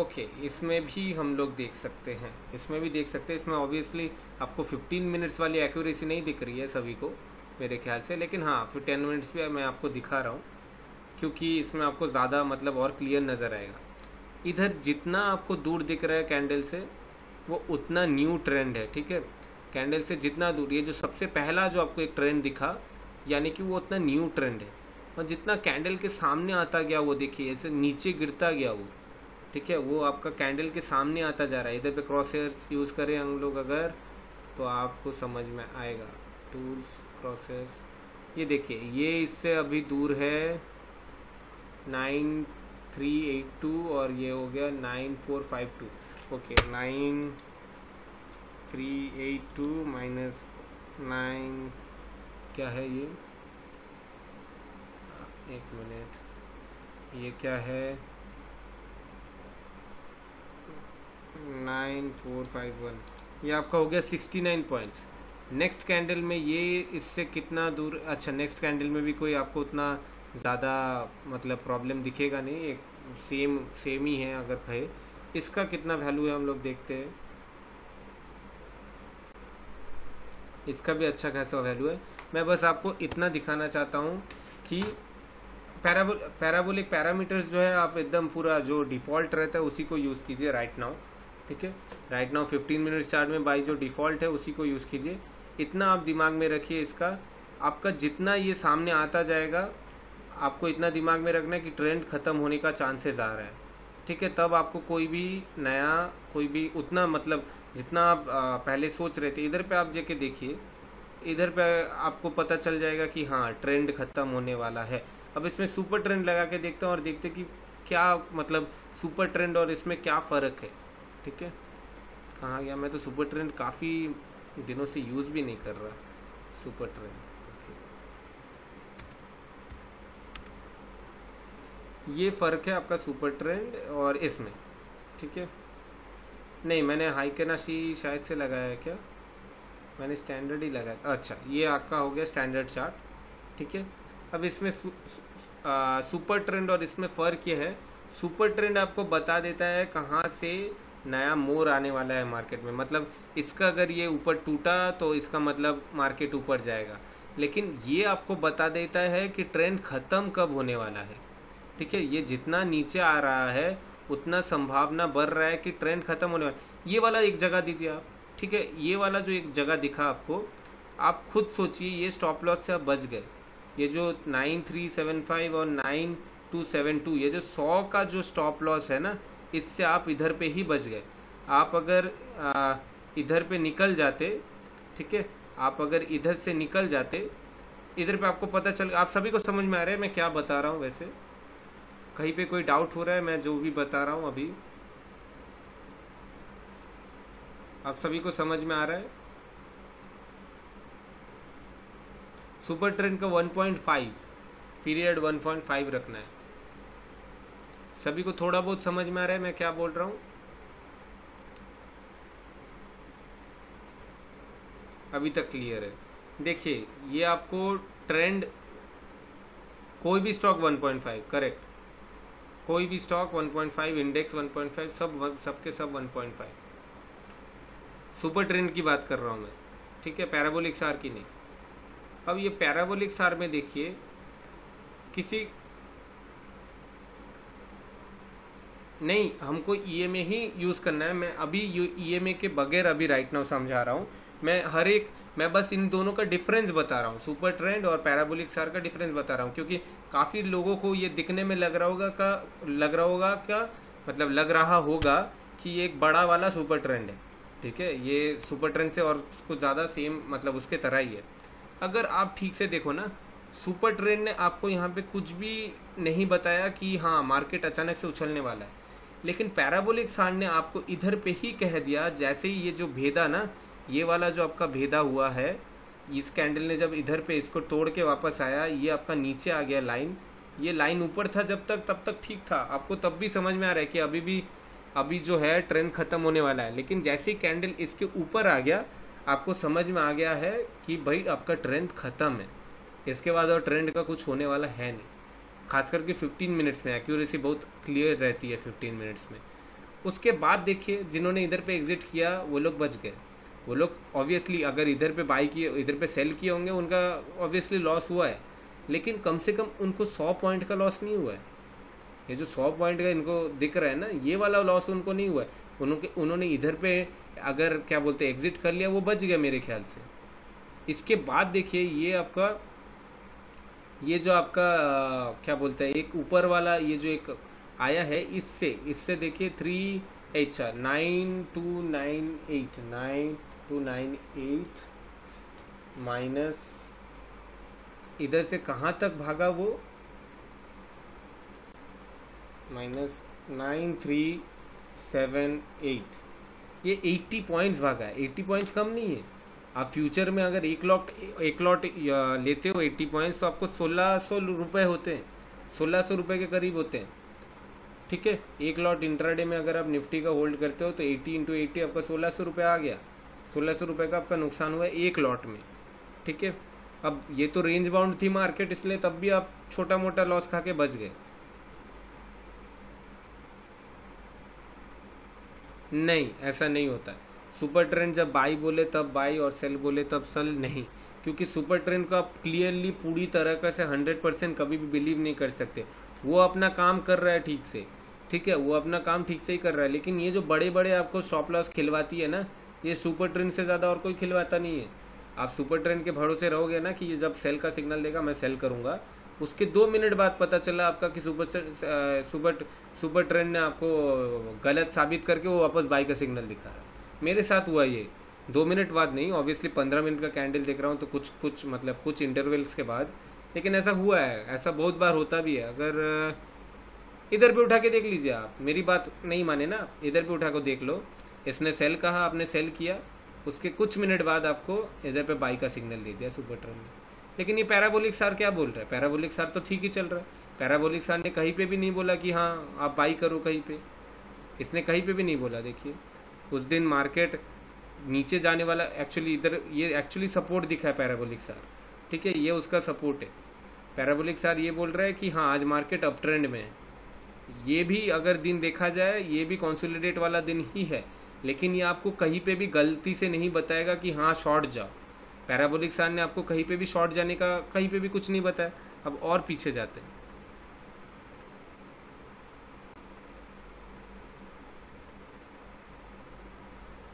ओके, इसमें भी हम लोग देख सकते हैं, इसमें भी देख सकते हैं। इसमें ऑब्वियसली आपको 15 मिनट्स वाली एक्यूरेसी नहीं दिख रही है सभी को मेरे ख्याल से, लेकिन हाँ फिर 10 मिनट्स भी मैं आपको दिखा रहा हूँ, क्योंकि इसमें आपको ज़्यादा मतलब और क्लियर नज़र आएगा। इधर जितना आपको दूर दिख रहा है कैंडल से वो उतना न्यू ट्रेंड है। ठीक है, कैंडल से जितना दूर, ये जो सबसे पहला जो आपको एक ट्रेंड दिखा यानी कि वो उतना न्यू ट्रेंड है। और जितना कैंडल के सामने आता गया वो देखिए ऐसे नीचे गिरता गया वो। ठीक है, वो आपका कैंडल के सामने आता जा रहा है। इधर पे क्रॉस हेयर्स यूज़ करें हम लोग अगर, तो आपको समझ में आएगा। टूल्स, क्रॉसेस, ये देखिए ये इससे अभी दूर है 9382 और ये हो गया 9452। ओके, 9382 माइनस 9 क्या है ये, एक मिनट, ये क्या है 9451, ये आपका हो गया 69 पॉइंट्स। नेक्स्ट कैंडल में ये इससे कितना दूर, अच्छा नेक्स्ट कैंडल में भी कोई आपको उतना ज़्यादा मतलब प्रॉब्लम दिखेगा नहीं, एक सेम ही है अगर कहे। इसका कितना वैल्यू है हम लोग देखते हैं, इसका भी अच्छा खासा वैल्यू है। मैं बस आपको इतना दिखाना चाहता हूँ कि पैराबोलिक पैरामीटर्स जो है आप एकदम पूरा जो डिफ़ॉल्ट रहता है उसी को यूज़ कीजिए राइट नाउ। ठीक है, राइट नाउ 15 मिनट चार्ट में बाई जो डिफ़ॉल्ट है उसी को यूज़ कीजिए। इतना आप दिमाग में रखिए, इसका आपका जितना ये सामने आता जाएगा आपको इतना दिमाग में रखना है कि ट्रेंड ख़त्म होने का चांसेस आ रहा है। ठीक है, तब आपको कोई भी नया कोई भी उतना मतलब जितना आप पहले सोच रहे थे, इधर पे आप जाके देखिए, इधर पे आपको पता चल जाएगा कि हाँ ट्रेंड ख़त्म होने वाला है। अब इसमें सुपर ट्रेंड लगा के देखते हैं और देखते हैं कि क्या मतलब सुपर ट्रेंड और इसमें क्या फ़र्क है। ठीक है, कहाँ गया, मैं तो सुपर ट्रेंड काफ़ी दिनों से यूज़ भी नहीं कर रहा सुपर ट्रेंड। ये फ़र्क है आपका सुपर ट्रेंड और इसमें। ठीक है, नहीं मैंने हाइकेनाशी शायद से लगाया है क्या, मैंने स्टैंडर्ड ही लगाया। अच्छा, ये आपका हो गया स्टैंडर्ड चार्ट। ठीक है, अब इसमें सुपर ट्रेंड और इसमें फ़र्क ये है, सुपर ट्रेंड आपको बता देता है कहाँ से नया मोड़ आने वाला है मार्केट में। मतलब इसका अगर ये ऊपर टूटा तो इसका मतलब मार्केट ऊपर जाएगा, लेकिन ये आपको बता देता है कि ट्रेंड ख़त्म कब होने वाला है। ठीक है, ये जितना नीचे आ रहा है उतना संभावना बढ़ रहा है कि ट्रेंड खत्म होने वाला। ये वाला एक जगह दीजिए आप। ठीक है, ये वाला जो एक जगह दिखा आपको, आप खुद सोचिए ये स्टॉप लॉस से आप बच गए। ये जो 9375 और 9272, ये जो 100 का जो स्टॉप लॉस है ना, इससे आप इधर पे ही बच गए। आप अगर इधर पे निकल जाते, ठीक है, आप अगर इधर से निकल जाते, इधर पे आपको पता चल, आप सभी को समझ में आ रहा है मैं क्या बता रहा हूँ? वैसे कहीं पे कोई डाउट हो रहा है मैं जो भी बता रहा हूँ अभी? आप सभी को समझ में आ रहा है? सुपर ट्रेंड का 1.5 पीरियड 1.5 रखना है। सभी को थोड़ा बहुत समझ में आ रहा है मैं क्या बोल रहा हूँ? अभी तक क्लियर है? देखिए ये आपको ट्रेंड, कोई भी स्टॉक 1.5 करेक्ट, कोई भी स्टॉक 1.5, इंडेक्स 1.5, सबके सब 1.5। सुपर ट्रेंड की बात कर रहा हूँ मैं, ठीक है, पैराबोलिक सार की नहीं। अब ये पैराबोलिक सार में देखिए, किसी नहीं, हमको ईएमए ही यूज करना है। मैं अभी ईएमए के बगैर अभी राइट नाउ समझा रहा हूँ। मैं बस इन दोनों का डिफरेंस बता रहा हूँ, सुपर ट्रेंड और पैराबोलिक सार का डिफरेंस बता रहा हूँ, क्योंकि काफी लोगों को ये दिखने में लग रहा होगा मतलब लग रहा होगा कि ये एक बड़ा वाला सुपर ट्रेंड है, ठीक है, ये सुपर ट्रेंड से और कुछ ज़्यादा सेम मतलब उसके तरह ही है। अगर आप ठीक से देखो ना, सुपर ट्रेंड ने आपको यहाँ पे कुछ भी नहीं बताया कि हाँ मार्केट अचानक से उछलने वाला है, लेकिन पैराबोलिक सार ने आपको इधर पे ही कह दिया, जैसे ही ये जो भेदा ना, ये वाला जो आपका भेदा हुआ है, इस कैंडल ने जब इधर पे इसको तोड़ के वापस आया, ये आपका नीचे आ गया लाइन, ये लाइन ऊपर था जब तक, तब तक ठीक था, आपको तब भी समझ में आ रहा है कि अभी जो है ट्रेंड खत्म होने वाला है। लेकिन जैसे ही कैंडल इसके ऊपर आ गया, आपको समझ में आ गया है कि भाई आपका ट्रेंड खत्म है, इसके बाद और ट्रेंड का कुछ होने वाला है नहीं। खास करके 15 मिनट्स में एक्यूरेसी बहुत क्लियर रहती है 15 मिनट्स में। उसके बाद देखिए जिन्होंने इधर पे एग्जिट किया वो लोग बच गए। वो लोग ऑब्वियसली अगर इधर पे बाई किए, इधर पे सेल किए होंगे, उनका ऑब्वियसली लॉस हुआ है, लेकिन कम से कम उनको 100 पॉइंट का लॉस नहीं हुआ है। ये जो 100 पॉइंट का इनको दिख रहा है ना, ये वाला लॉस उनको नहीं हुआ है। उन्होंने इधर पे अगर क्या बोलते हैं एग्जिट कर लिया, वो बच गया मेरे ख्याल से। इसके बाद देखिए ये जो आपका क्या बोलते हैं एक ऊपर वाला ये जो एक आया है, इससे देखिए 9298 माइनस इधर से कहाँ तक भागा वो, -9378, ये 80 पॉइंट्स भागा है। 80 पॉइंट्स कम नहीं है। आप फ्यूचर में अगर एक लॉट लेते हो 80 पॉइंट्स, तो आपको 1600 रुपये होते हैं, 1600 रुपये के करीब होते हैं, ठीक है। एक लॉट इंट्राडे में अगर आप निफ्टी का होल्ड करते हो तो 80 × 80 आपका 1600 रुपये आ गया। 1600 रुपये का आपका नुकसान हुआ है एक लॉट में, ठीक है। अब ये तो रेंज बाउंड थी मार्केट, इसलिए तब भी आप छोटा मोटा लॉस खा के बच गए। नहीं, ऐसा नहीं होता है। सुपर ट्रेंड जब बाई बोले तब बाई और सेल बोले तब सेल नहीं, क्योंकि सुपर ट्रेंड को आप क्लियरली पूरी तरह से 100% कभी भी बिलीव नहीं कर सकते। वो अपना काम कर रहा है ठीक से, ठीक है, वो अपना काम ठीक से ही कर रहा है, लेकिन ये जो बड़े बड़े आपको स्टॉप लॉस खिलवाती है ना, ये सुपर ट्रेंड से ज़्यादा और कोई खिलवाता नहीं है। आप सुपर ट्रेंड के भरोसे रहोगे ना कि ये जब सेल का सिग्नल देगा मैं सेल करूंगा, उसके 2 मिनट बाद पता चला आपका कि सुपर ट्रेंड ने आपको गलत साबित करके वो वापस बाई का सिग्नल दिखा रहा है। मेरे साथ हुआ ये 2 मिनट बाद नहीं, ऑब्वियसली 15 मिनट का कैंडल देख रहा हूँ तो कुछ इंटरवल्स के बाद, लेकिन ऐसा हुआ है, ऐसा बहुत बार होता भी है। अगर इधर पे उठा के देख लीजिए, आप मेरी बात नहीं माने ना, इधर पे उठा कर देख लो, इसने सेल कहा, आपने सेल किया, उसके कुछ मिनट बाद आपको इधर पे बाई का सिग्नल दे दिया सुपर ट्रेंड ने। लेकिन ये पैराबोलिक सार क्या बोल रहा है? पैराबोलिक सार तो ठीक ही चल रहा है। पैराबोलिक सार ने कहीं पे भी नहीं बोला कि हाँ आप बाई करो, कहीं पे इसने कहीं पे भी नहीं बोला। देखिए उस दिन मार्केट नीचे जाने वाला, एक्चुअली इधर ये एक्चुअली सपोर्ट दिखा है पैराबोलिक सार, ठीक है, ये उसका सपोर्ट है। पैराबोलिक सार ये बोल रहा है कि हाँ आज मार्केट अप ट्रेंड में है। ये भी अगर दिन देखा जाए, ये भी कंसोलिडेट वाला दिन ही है, लेकिन ये आपको कहीं पे भी गलती से नहीं बताएगा कि हाँ शॉर्ट जाओ। पैराबोलिक सार ने आपको कहीं पे भी शॉर्ट जाने का कहीं पे भी कुछ नहीं बताया। अब और पीछे जाते हैं,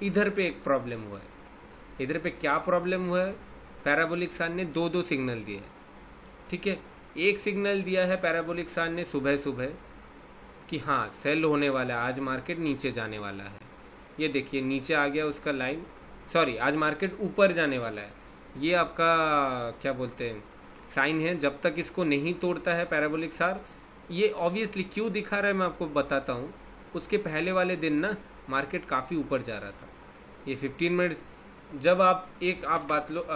इधर पे एक प्रॉब्लम हुआ है। इधर पे क्या प्रॉब्लम हुआ है? पैराबोलिक सार ने दो सिग्नल दिए हैं, ठीक है। एक सिग्नल दिया है पैराबोलिक सार ने सुबह सुबह कि हाँ सेल होने वाला है, आज मार्केट नीचे जाने वाला है। ये देखिए नीचे आ गया उसका लाइन, सॉरी आज मार्केट ऊपर जाने वाला है। ये आपका क्या बोलते हैं साइन है। जब तक इसको नहीं तोड़ता है पैराबोलिक सार, ये ऑब्वियसली क्यों दिखा रहा है मैं आपको बताता हूँ। उसके पहले वाले दिन ना मार्केट काफ़ी ऊपर जा रहा था। ये 15 मिनट्स जब आप बात लो,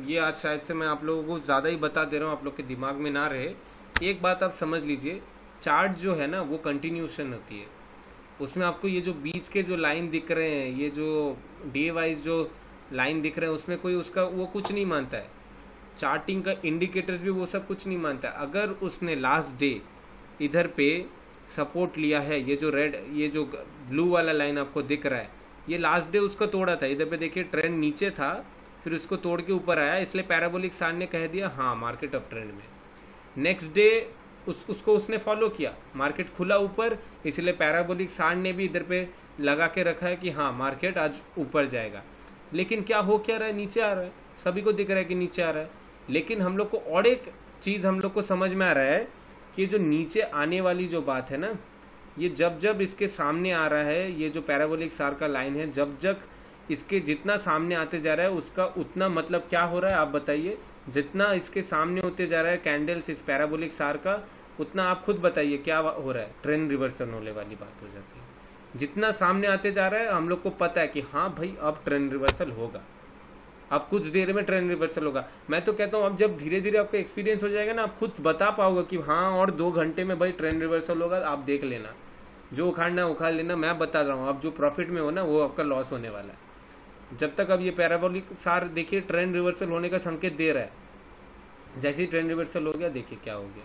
ये आज शायद से मैं आप लोगों को ज़्यादा ही बता दे रहा हूँ, आप लोग के दिमाग में ना रहे। एक बात आप समझ लीजिए, चार्ट जो है ना वो कंटिन्यूशन होती है। उसमें आपको ये जो बीच के जो लाइन दिख रहे हैं, ये जो डे वाइज जो लाइन दिख रहे हैं, उसमें कोई उसका वो कुछ नहीं मानता है। चार्टिंग का इंडिकेटर्स भी वो सब कुछ नहीं मानता है। अगर उसने लास्ट डे इधर पे सपोर्ट लिया है, ये जो रेड, ये जो ब्लू वाला लाइन आपको दिख रहा है, ये लास्ट डे उसको तोड़ा था। इधर पे देखिए ट्रेंड नीचे था, फिर उसको तोड़ के ऊपर आया, इसलिए पैराबोलिक सार ने कह दिया हाँ मार्केट अप ट्रेंड में। नेक्स्ट डे उसको उसने फॉलो किया, मार्केट खुला ऊपर, इसलिए पैराबोलिक सार ने भी इधर पे लगा के रखा है कि हाँ मार्केट आज ऊपर जाएगा। लेकिन क्या हो क्या रहा है? नीचे आ रहा है, सभी को दिख रहा है कि नीचे आ रहा है। लेकिन हम लोग को और एक चीज हम लोग को समझ में आ रहा है कि जो नीचे आने वाली जो बात है ना, ये जब जब इसके सामने आ रहा है, ये जो पैराबोलिक सार का लाइन है, जब जब इसके जितना सामने आते जा रहा है उसका उतना मतलब क्या हो रहा है आप बताइए। जितना इसके सामने होते जा रहा है कैंडल्स इस पैराबोलिक सार का, उतना आप खुद बताइए क्या हो रहा है, ट्रेंड रिवर्सल होने वाली बात हो जाती है। जितना सामने आते जा रहा है हम लोग को पता है कि हाँ भाई अब ट्रेंड रिवर्सल होगा, अब कुछ देर में ट्रेंड रिवर्सल होगा। मैं तो कहता हूँ अब जब धीरे धीरे आपको एक्सपीरियंस हो जाएगा ना, आप खुद बता पाओगे कि हाँ और 2 घंटे में भाई ट्रेंड रिवर्सल होगा, आप देख लेना, जो उखाड़ना उखाड़ लेना। मैं बता रहा हूँ अब जो प्रॉफिट में हो ना वो आपका लॉस होने वाला है। जब तक अब ये पैराबोलिक सार देखिए ट्रेंड रिवर्सल होने का संकेत दे रहा है, जैसे ही ट्रेंड रिवर्सल हो गया देखिए क्या हो गया।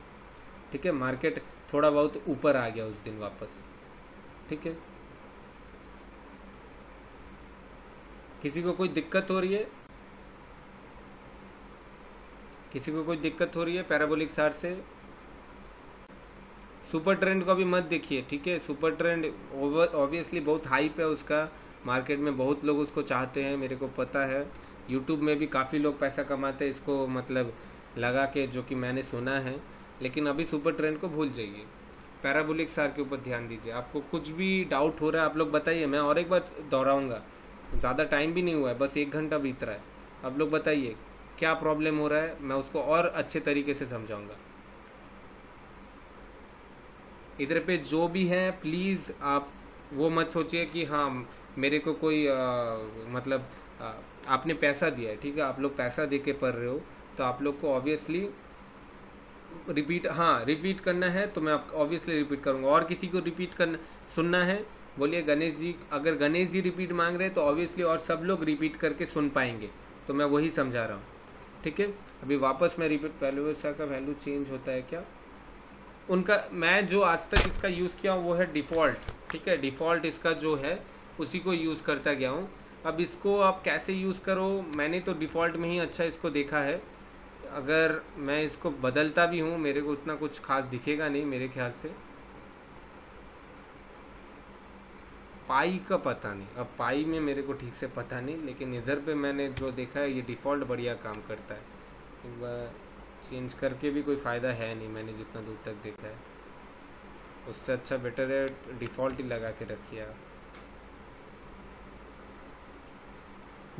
ठीक है, मार्केट थोड़ा बहुत ऊपर आ गया उस दिन वापस। ठीक है, किसी को कोई दिक्कत हो रही है? किसी को कोई दिक्कत हो रही है पैराबोलिक सार से? सुपर ट्रेंड को भी मत देखिए। ठीक है, सुपर ट्रेंड ऑब्वियसली बहुत हाइप है उसका, मार्केट में बहुत लोग उसको चाहते हैं, मेरे को पता है। यूट्यूब में भी काफ़ी लोग पैसा कमाते हैं इसको मतलब लगा के, जो कि मैंने सुना है। लेकिन अभी सुपर ट्रेंड को भूल जाइए, पैराबोलिक सार के ऊपर ध्यान दीजिए। आपको कुछ भी डाउट हो रहा है आप लोग बताइए, मैं और एक बार दोहराऊंगा, ज़्यादा टाइम भी नहीं हुआ है, बस 1 घंटा बीत रहा है। आप लोग बताइए क्या प्रॉब्लम हो रहा है, मैं उसको और अच्छे तरीके से समझाऊंगा। इधर पे जो भी है प्लीज़ आप वो मत सोचिए कि हाँ मेरे को कोई मतलब आपने पैसा दिया है, ठीक है, आप लोग पैसा दे के पढ़ रहे हो तो आप लोग को ऑब्वियसली रिपीट करना है, तो मैं ऑब्वियसली रिपीट करूंगा। और किसी को रिपीट करना सुनना है बोलिए गणेश जी, अगर गणेश जी रिपीट मांग रहे हैं तो ऑब्वियसली और सब लोग रिपीट करके सुन पाएंगे, तो मैं वही समझा रहा हूँ। ठीक है, अभी वापस मैं रिपीट, वैल्यू का वैल्यू चेंज होता है क्या उनका, मैं जो आज तक इसका यूज़ किया हूँ वो है डिफ़ॉल्ट। ठीक है, डिफ़ॉल्ट इसका जो है उसी को यूज़ करता गया हूँ। अब इसको आप कैसे यूज़ करो, मैंने तो डिफ़ॉल्ट में ही अच्छा इसको देखा है। अगर मैं इसको बदलता भी हूँ मेरे को उतना कुछ खास दिखेगा नहीं मेरे ख्याल से। पाई का पता नहीं, अब पाई में मेरे को ठीक से पता नहीं, लेकिन इधर पे मैंने जो देखा है ये डिफ़ॉल्ट बढ़िया काम करता है। एक बार चेंज करके भी कोई फ़ायदा है नहीं, मैंने जितना दूर तक देखा है। उससे अच्छा बेटर है डिफ़ॉल्ट ही लगा के रखिए आप।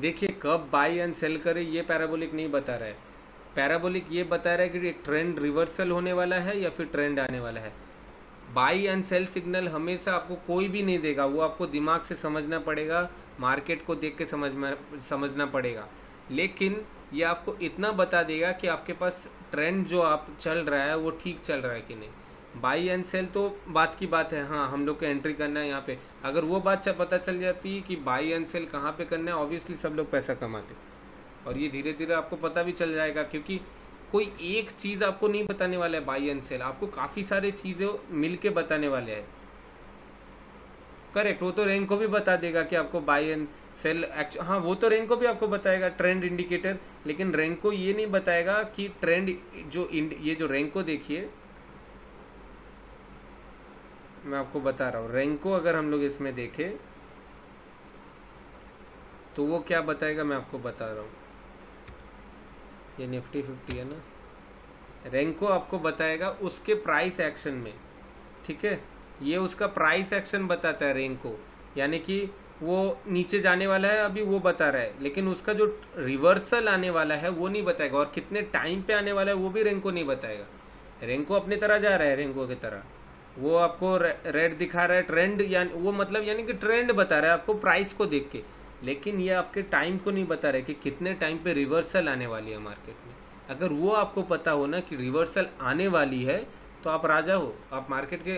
देखिए कब बाई एंड सेल करे ये पैराबोलिक नहीं बता रहा है, पैराबोलिक ये बता रहा है कि ट्रेंड रिवर्सल होने वाला है या फिर ट्रेंड आने वाला है। बाई एंड सेल सिग्नल हमेशा आपको कोई भी नहीं देगा, वो आपको दिमाग से समझना पड़ेगा, मार्केट को देख के समझना पड़ेगा। लेकिन ये आपको इतना बता देगा कि आपके पास ट्रेंड जो आप चल रहा है वो ठीक चल रहा है कि नहीं। बाई एंड सेल तो बात की बात है, हाँ हम लोग को एंट्री करना है यहाँ पे। अगर वो बात पता चल जाती है कि बाई एंड सेल कहाँ पे करना है, ऑब्वियसली सब लोग पैसा कमाते। और ये धीरे धीरे आपको पता भी चल जाएगा, क्योंकि कोई एक चीज़ आपको नहीं बताने वाला है बाई एंड सेल, आपको काफ़ी सारे चीज़ें मिल के बताने वाले हैं। करेक्ट, वो तो रैंक को भी बता देगा कि आपको बाई एंड सेल हाँ वो तो रैंक को भी आपको बताएगा ट्रेंड इंडिकेटर, लेकिन रैंक को ये नहीं बताएगा कि ट्रेंड जो ये जो रैंक को देखिए, मैं आपको बता रहा हूँ, रैंक को अगर हम लोग इसमें देखें तो वो क्या बताएगा मैं आपको बता रहा हूँ। ये निफ्टी 50 है ना, रैंक को आपको बताएगा उसके प्राइस एक्शन में। ठीक है, ये उसका प्राइस एक्शन बताता है रैंक को, यानी कि वो नीचे जाने वाला है अभी वो बता रहा है, लेकिन उसका जो रिवर्सल आने वाला है वो नहीं बताएगा, और कितने टाइम पे आने वाला है वो भी रैंक को नहीं बताएगा। रैंक को अपनी तरह जा रहा है, रैंक को की तरह वो आपको रेड दिखा रहा है ट्रेंड, यानी वो मतलब यानी कि ट्रेंड बता रहा है आपको प्राइस को देख के, लेकिन ये आपके टाइम को नहीं बता रहे कि कितने टाइम पे रिवर्सल आने वाली है मार्केट में। अगर वो आपको पता हो ना कि रिवर्सल आने वाली है तो आप राजा हो, आप मार्केट के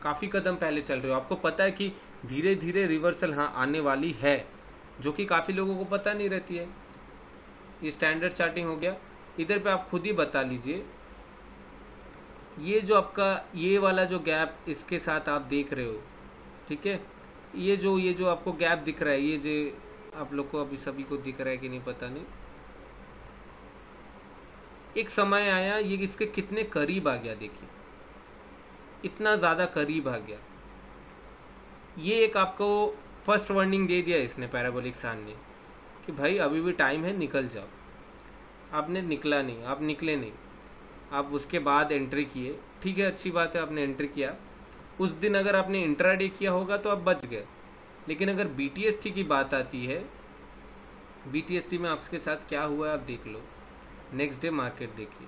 काफ़ी कदम पहले चल रहे हो, आपको पता है कि धीरे धीरे रिवर्सल हाँ आने वाली है, जो कि काफ़ी लोगों को पता नहीं रहती है। ये स्टैंडर्ड चार्टिंग हो गया। इधर पे आप खुद ही बता लीजिए, ये जो आपका ये वाला जो गैप इसके साथ आप देख रहे हो, ठीक है, ये जो आपको गैप दिख रहा है, ये जो आप लोग को अभी सभी को दिख रहा है कि नहीं पता नहीं, एक समय आया ये इसके कितने करीब आ गया, देखिए इतना ज़्यादा करीब आ गया। ये एक आपको फर्स्ट वार्निंग दे दिया इसने पैराबोलिक सार ने कि भाई अभी भी टाइम है, निकल जाओ। आपने निकला नहीं, आप निकले नहीं, आप उसके बाद एंट्री किए, ठीक है अच्छी बात है आपने एंट्री किया, उस दिन अगर आपने इंट्राडे किया होगा तो आप बच गए। लेकिन अगर बीटीएसटी की बात आती है, बीटीएसटी में आपके साथ क्या हुआ है आप देख लो, नेक्स्ट डे मार्केट देखिए,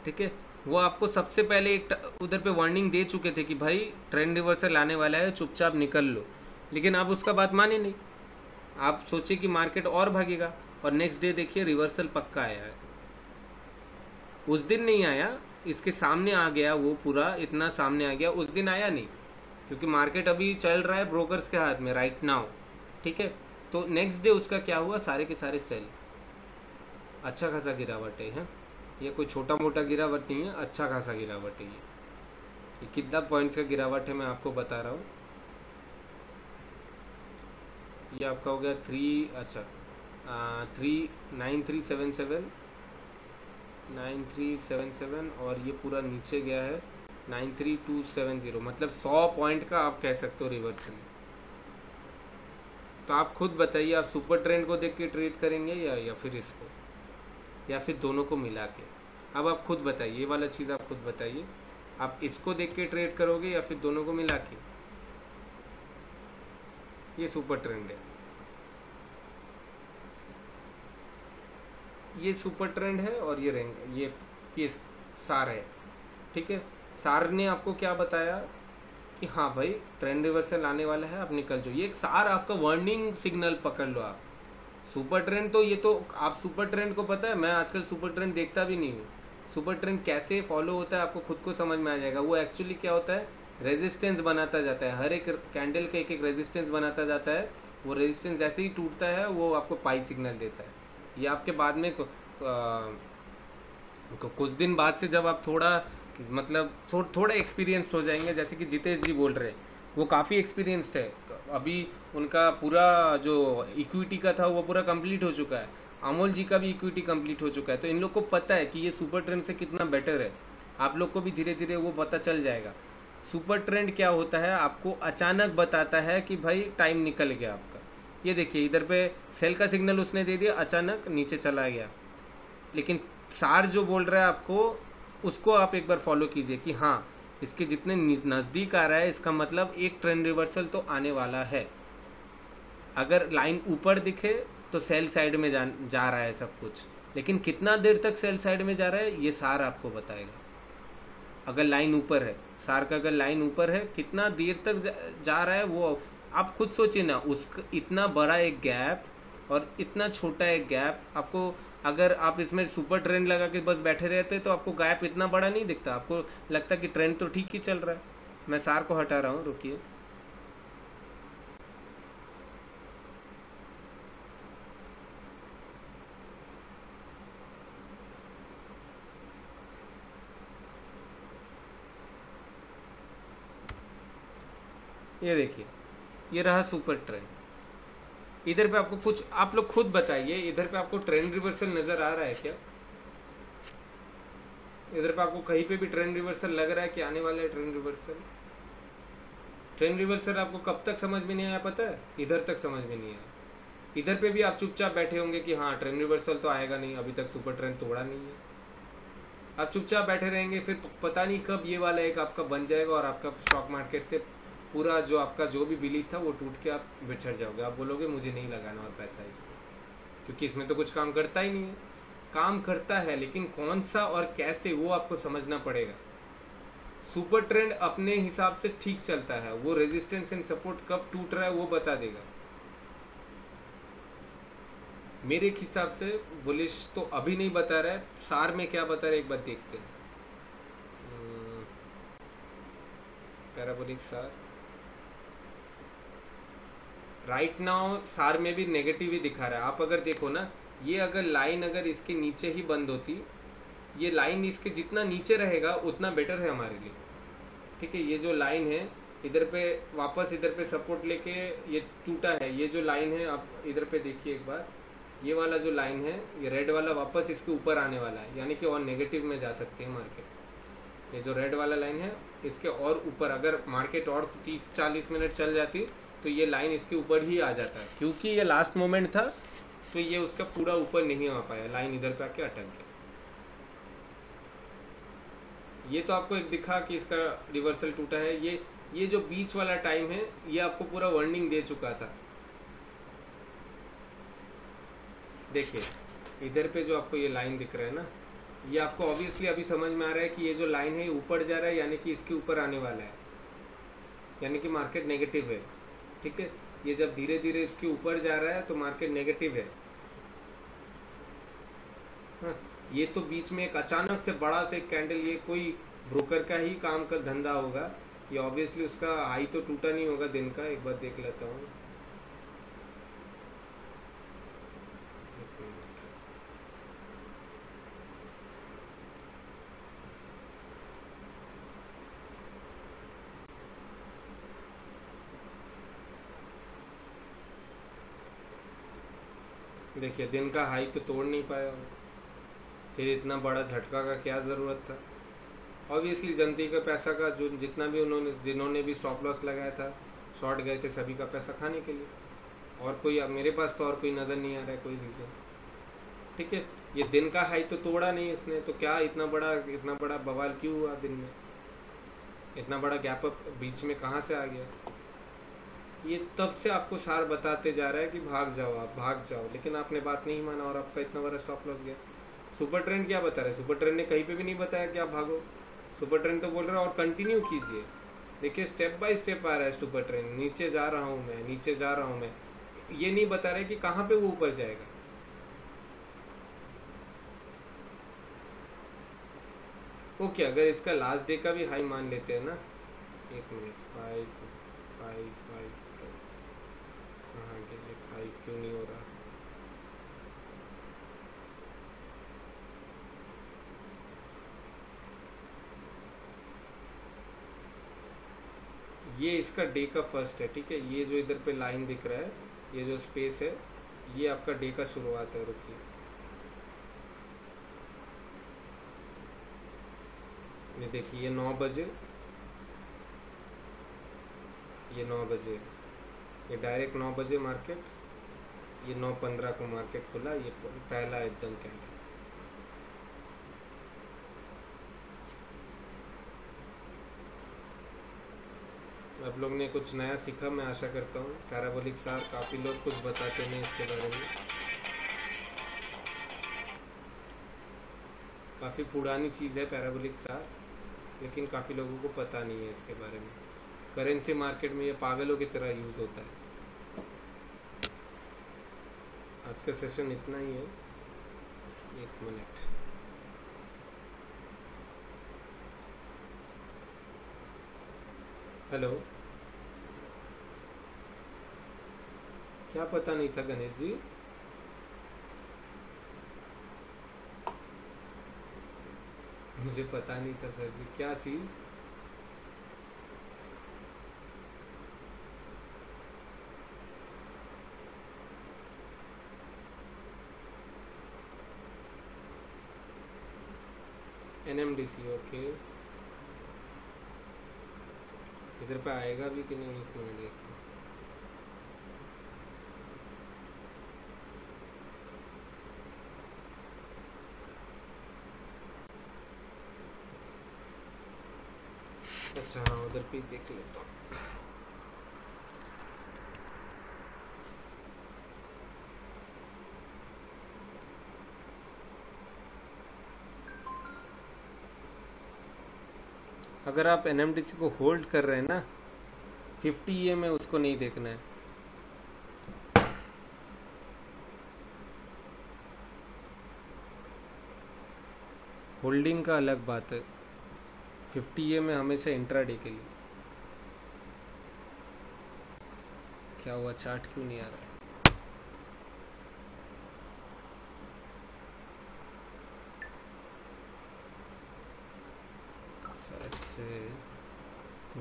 ठीक है। वो आपको सबसे पहले एक उधर पे वार्निंग दे चुके थे कि भाई ट्रेंड रिवर्सल आने वाला है, चुपचाप निकल लो, लेकिन आप उसका बात माने नहीं। आप सोचे कि मार्केट और भागेगा, और नेक्स्ट डे देखिए रिवर्सल पक्का आया है। उस दिन नहीं आया, इसके सामने आ गया, वो पूरा इतना सामने आ गया, उस दिन आया नहीं, क्योंकि मार्केट अभी चल रहा है ब्रोकर्स के हाथ में राइट नाउ, ठीक है। तो नेक्स्ट डे उसका क्या हुआ, सारे के सारे सेल, अच्छा खासा गिरावट है, ये कोई छोटा मोटा गिरावट नहीं है, अच्छा खासा गिरावट है। ये कितना पॉइंट्स का गिरावट है मैं आपको बता रहा हूँ। ये आपका हो गया 9377 और ये पूरा नीचे गया है 93270, मतलब 100 पॉइंट का आप कह सकते हो रिवर्सल। तो आप खुद बताइए, आप सुपर ट्रेंड को देख के ट्रेड करेंगे या फिर इसको, या फिर दोनों को मिला के। अब आप खुद बताइए, ये वाला चीज़ आप खुद बताइए, आप इसको देख के ट्रेड करोगे या फिर दोनों को मिला के। ये सुपर ट्रेंड है, ये सुपर ट्रेंड है, और ये रैंक, ये सार है, ठीक है। सार ने आपको क्या बताया कि हाँ भाई ट्रेंड रिवर्सल आने वाला है, आप निकल जाओ। ये एक सार आपका वार्निंग सिग्नल पकड़ लो आप। सुपर ट्रेंड तो ये तो आप सुपर ट्रेंड को पता है, मैं आजकल सुपर ट्रेंड देखता भी नहीं हूँ। सुपर ट्रेंड कैसे फॉलो होता है आपको खुद को समझ में आ जाएगा। वो एक्चुअली क्या होता है, रेजिस्टेंस बनाता जाता है, हर एक कैंडल का एक एक रेजिस्टेंस बनाता जाता है। वो रेजिस्टेंस जैसे ही टूटता है वो आपको पाई सिग्नल देता है। ये आपके बाद में कुछ दिन बाद से जब आप थोड़ा मतलब थोड़ा एक्सपीरियंस्ड हो जाएंगे, जैसे कि जितेश जी बोल रहे हैं, वो काफ़ी एक्सपीरियंस्ड है, अभी उनका पूरा जो इक्विटी का था वो पूरा कंप्लीट हो चुका है, अमोल जी का भी इक्विटी कंप्लीट हो चुका है। तो इन लोग को पता है कि ये सुपर ट्रेंड से कितना बेटर है। आप लोग को भी धीरे धीरे वो पता चल जाएगा। सुपर ट्रेंड क्या होता है, आपको अचानक बताता है कि भाई टाइम निकल गया आपका। ये देखिए इधर पे सेल का सिग्नल उसने दे दिया, अचानक नीचे चला गया। लेकिन सार जो बोल रहा है आपको, उसको आप एक बार फॉलो कीजिए कि हाँ इसके जितने नज़दीक आ रहा है, इसका मतलब एक ट्रेंड रिवर्सल तो आने वाला है। अगर लाइन ऊपर दिखे तो सेल साइड में जा रहा है सब कुछ, लेकिन कितना देर तक सेल साइड में जा रहा है ये सार आपको बताएगा। अगर लाइन ऊपर है, सार का अगर लाइन ऊपर है, कितना देर तक जा रहा है वो आप खुद सोचिए ना। उसका इतना बड़ा एक गैप और इतना छोटा एक गैप, आपको अगर आप इसमें सुपर ट्रेंड लगा के बस बैठे रहते तो आपको गैप इतना बड़ा नहीं दिखता, आपको लगता कि ट्रेंड तो ठीक ही चल रहा है। मैं सार को हटा रहा हूँ, रुकिए। ये देखिए, ये रहा सुपर ट्रेंड। इधर पे आपको कुछ, आप लोग खुद बताइए, इधर पे आपको ट्रेंड रिवर्सल नजर आ रहा है क्या? इधर पे आपको कहीं पे भी ट्रेंड रिवर्सल लग रहा है कि आने वाला है ट्रेंड रिवर्सल? ट्रेंड रिवर्सल आपको कब तक समझ में नहीं आया पता है? इधर तक समझ में नहीं आया। इधर पे भी आप चुपचाप बैठे होंगे कि हाँ ट्रेंड रिवर्सल तो आएगा नहीं, अभी तक सुपर ट्रेंड तोड़ा नहीं है। आप चुपचाप बैठे रहेंगे, फिर पता नहीं कब ये वाला एक आपका बन जाएगा और आपका स्टॉक मार्केट से पूरा जो आपका जो भी बिलीफ था वो टूट के आप बिछड़ जाओगे। आप बोलोगे मुझे नहीं लगाना और पैसा इसमें, क्योंकि इसमें तो कुछ काम करता ही नहीं है। काम करता है, लेकिन कौन सा और कैसे वो आपको समझना पड़ेगा। सुपर ट्रेंड अपने हिसाब से ठीक चलता है, वो रेजिस्टेंस एंड सपोर्ट कब टूट रहा है वो बता देगा। मेरे हिसाब से बुलिश तो अभी नहीं बता रहा है, सार में क्या बता रहा है एक बार देखते हैं। पैराबोलिक सार राइट नाउ सार में भी नेगेटिव ही दिखा रहा है। आप अगर देखो ना, ये अगर लाइन अगर इसके नीचे ही बंद होती, ये लाइन इसके जितना नीचे रहेगा उतना बेटर है हमारे लिए, ठीक है। ये जो लाइन है इधर पे वापस इधर पे सपोर्ट लेके ये टूटा है, ये जो लाइन है आप इधर पे देखिए एक बार, ये वाला जो लाइन है ये रेड वाला वापस इसके ऊपर आने वाला है, यानी कि और नेगेटिव में जा सकती है मार्केट। ये जो रेड वाला लाइन है इसके और ऊपर अगर मार्केट और 30-40 मिनट चल जाती तो ये लाइन इसके ऊपर ही आ जाता है, क्योंकि ये लास्ट मोमेंट था तो ये उसका पूरा ऊपर नहीं आ पाया, लाइन इधर पे आके अटक गया। ये तो आपको एक दिखा कि इसका रिवर्सल टूटा है, ये ये जो बीच वाला टाइम है ये आपको पूरा वार्निंग दे चुका था। देखिए इधर पे जो आपको ये लाइन दिख रहा है ना, ये आपको ऑब्वियसली अभी समझ में आ रहा है कि ये जो लाइन है ऊपर जा रहा है, यानी कि इसके ऊपर आने वाला है, यानी कि मार्केट नेगेटिव है। ठीक है, ये जब धीरे धीरे इसके ऊपर जा रहा है तो मार्केट नेगेटिव है। हाँ, ये तो बीच में एक अचानक से बड़ा से कैंडल, ये कोई ब्रोकर का ही काम का धंधा होगा। ये ऑब्वियसली उसका हाई तो टूटा नहीं होगा दिन का। एक बार देख लेता हूँ। देखिए दिन का हाई तो तोड़ नहीं पाया, फिर इतना बड़ा झटका का क्या ज़रूरत था। ऑब्वियसली जनता का पैसा का जो जितना भी जिन्होंने भी स्टॉप लॉस लगाया था, शॉर्ट गए थे, सभी का पैसा खाने के लिए। और कोई मेरे पास तो और कोई नज़र नहीं आ रहा है कोई रीज़न। ठीक है, ये दिन का हाई तो तोड़ा नहीं इसने, तो क्या इतना बड़ा बवाल क्यों हुआ दिन में? इतना बड़ा गैप अप बीच में कहाँ से आ गया? ये तब से आपको सार बताते जा रहा है कि भाग जाओ, आप भाग जाओ, लेकिन आपने बात नहीं माना और आपका इतना बड़ा स्टॉप लॉस गया। सुपर ट्रेंड क्या बता रहा है? सुपर ट्रेंड ने कहीं पे भी नहीं बताया कि आप भागो। सुपर ट्रेंड तो बोल रहा है और कंटिन्यू कीजिए। देखिए स्टेप बाय स्टेप आ रहा है सुपर ट्रेंड, नीचे जा रहा हूँ मैं, नीचे जा रहा हूँ मैं। ये नहीं बता रहे कि कहाँ पे वो ऊपर जाएगा। ओके, अगर इसका लास्ट डे का भी हाई मान लेते हैं ना, एक मिनट, 5 5 5 कहाँ गया? 5 क्यों नहीं हो रहा? ये इसका डे का फर्स्ट है। ठीक है, ये जो इधर पे लाइन दिख रहा है, ये जो स्पेस है, ये आपका डे का शुरुआत है। रुकिए, ये देखिए, ये 9 बजे, ये 9 बजे, ये डायरेक्ट 9 बजे मार्केट, ये 9:15 को मार्केट खुला। ये पहला एकदम कैंडल। आप लोग ने कुछ नया सीखा, मैं आशा करता हूँ। पैराबोलिक सार काफ़ी लोग कुछ बताते हैं इसके बारे में। काफ़ी पुरानी चीज़ है पैराबोलिक सार, लेकिन काफ़ी लोगों को पता नहीं है इसके बारे में। करेंसी मार्केट में ये पागलों की तरह यूज़ होता है। आज का सेशन इतना ही है। एक मिनट, हेलो, क्या पता नहीं था गणेश जी? मुझे पता नहीं था सर जी। क्या चीज़? NMDC, okay. इधर पे आएगा भी कि नहीं? एक मिनट देखते हैं। अच्छा हाँ, उधर पे देख लेता हूँ। अगर आप NMDC को होल्ड कर रहे हैं ना, 50 EM में उसको नहीं देखना है। होल्डिंग का अलग बात है। 50 EM में हमेशा इंट्राडे के लिए। क्या हुआ, चार्ट क्यों नहीं आ रहा? शायद से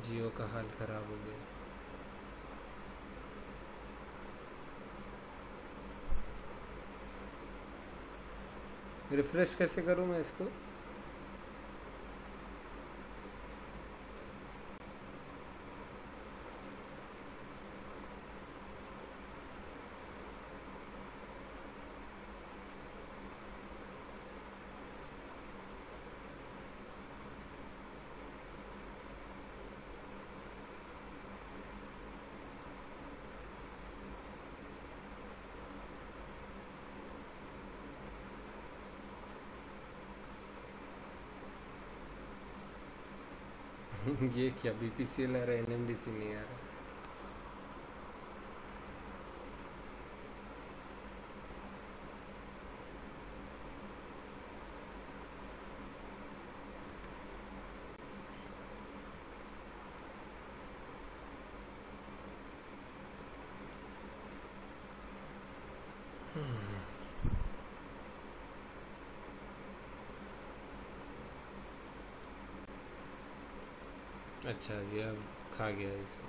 जियो का हाल खराब हो गया। रिफ्रेश कैसे करूं मैं इसको? ये क्या बीपीसीएल आ रहा है, एनएमडीसी नहीं आ रहा। अच्छा, ये अब खा गया इसे।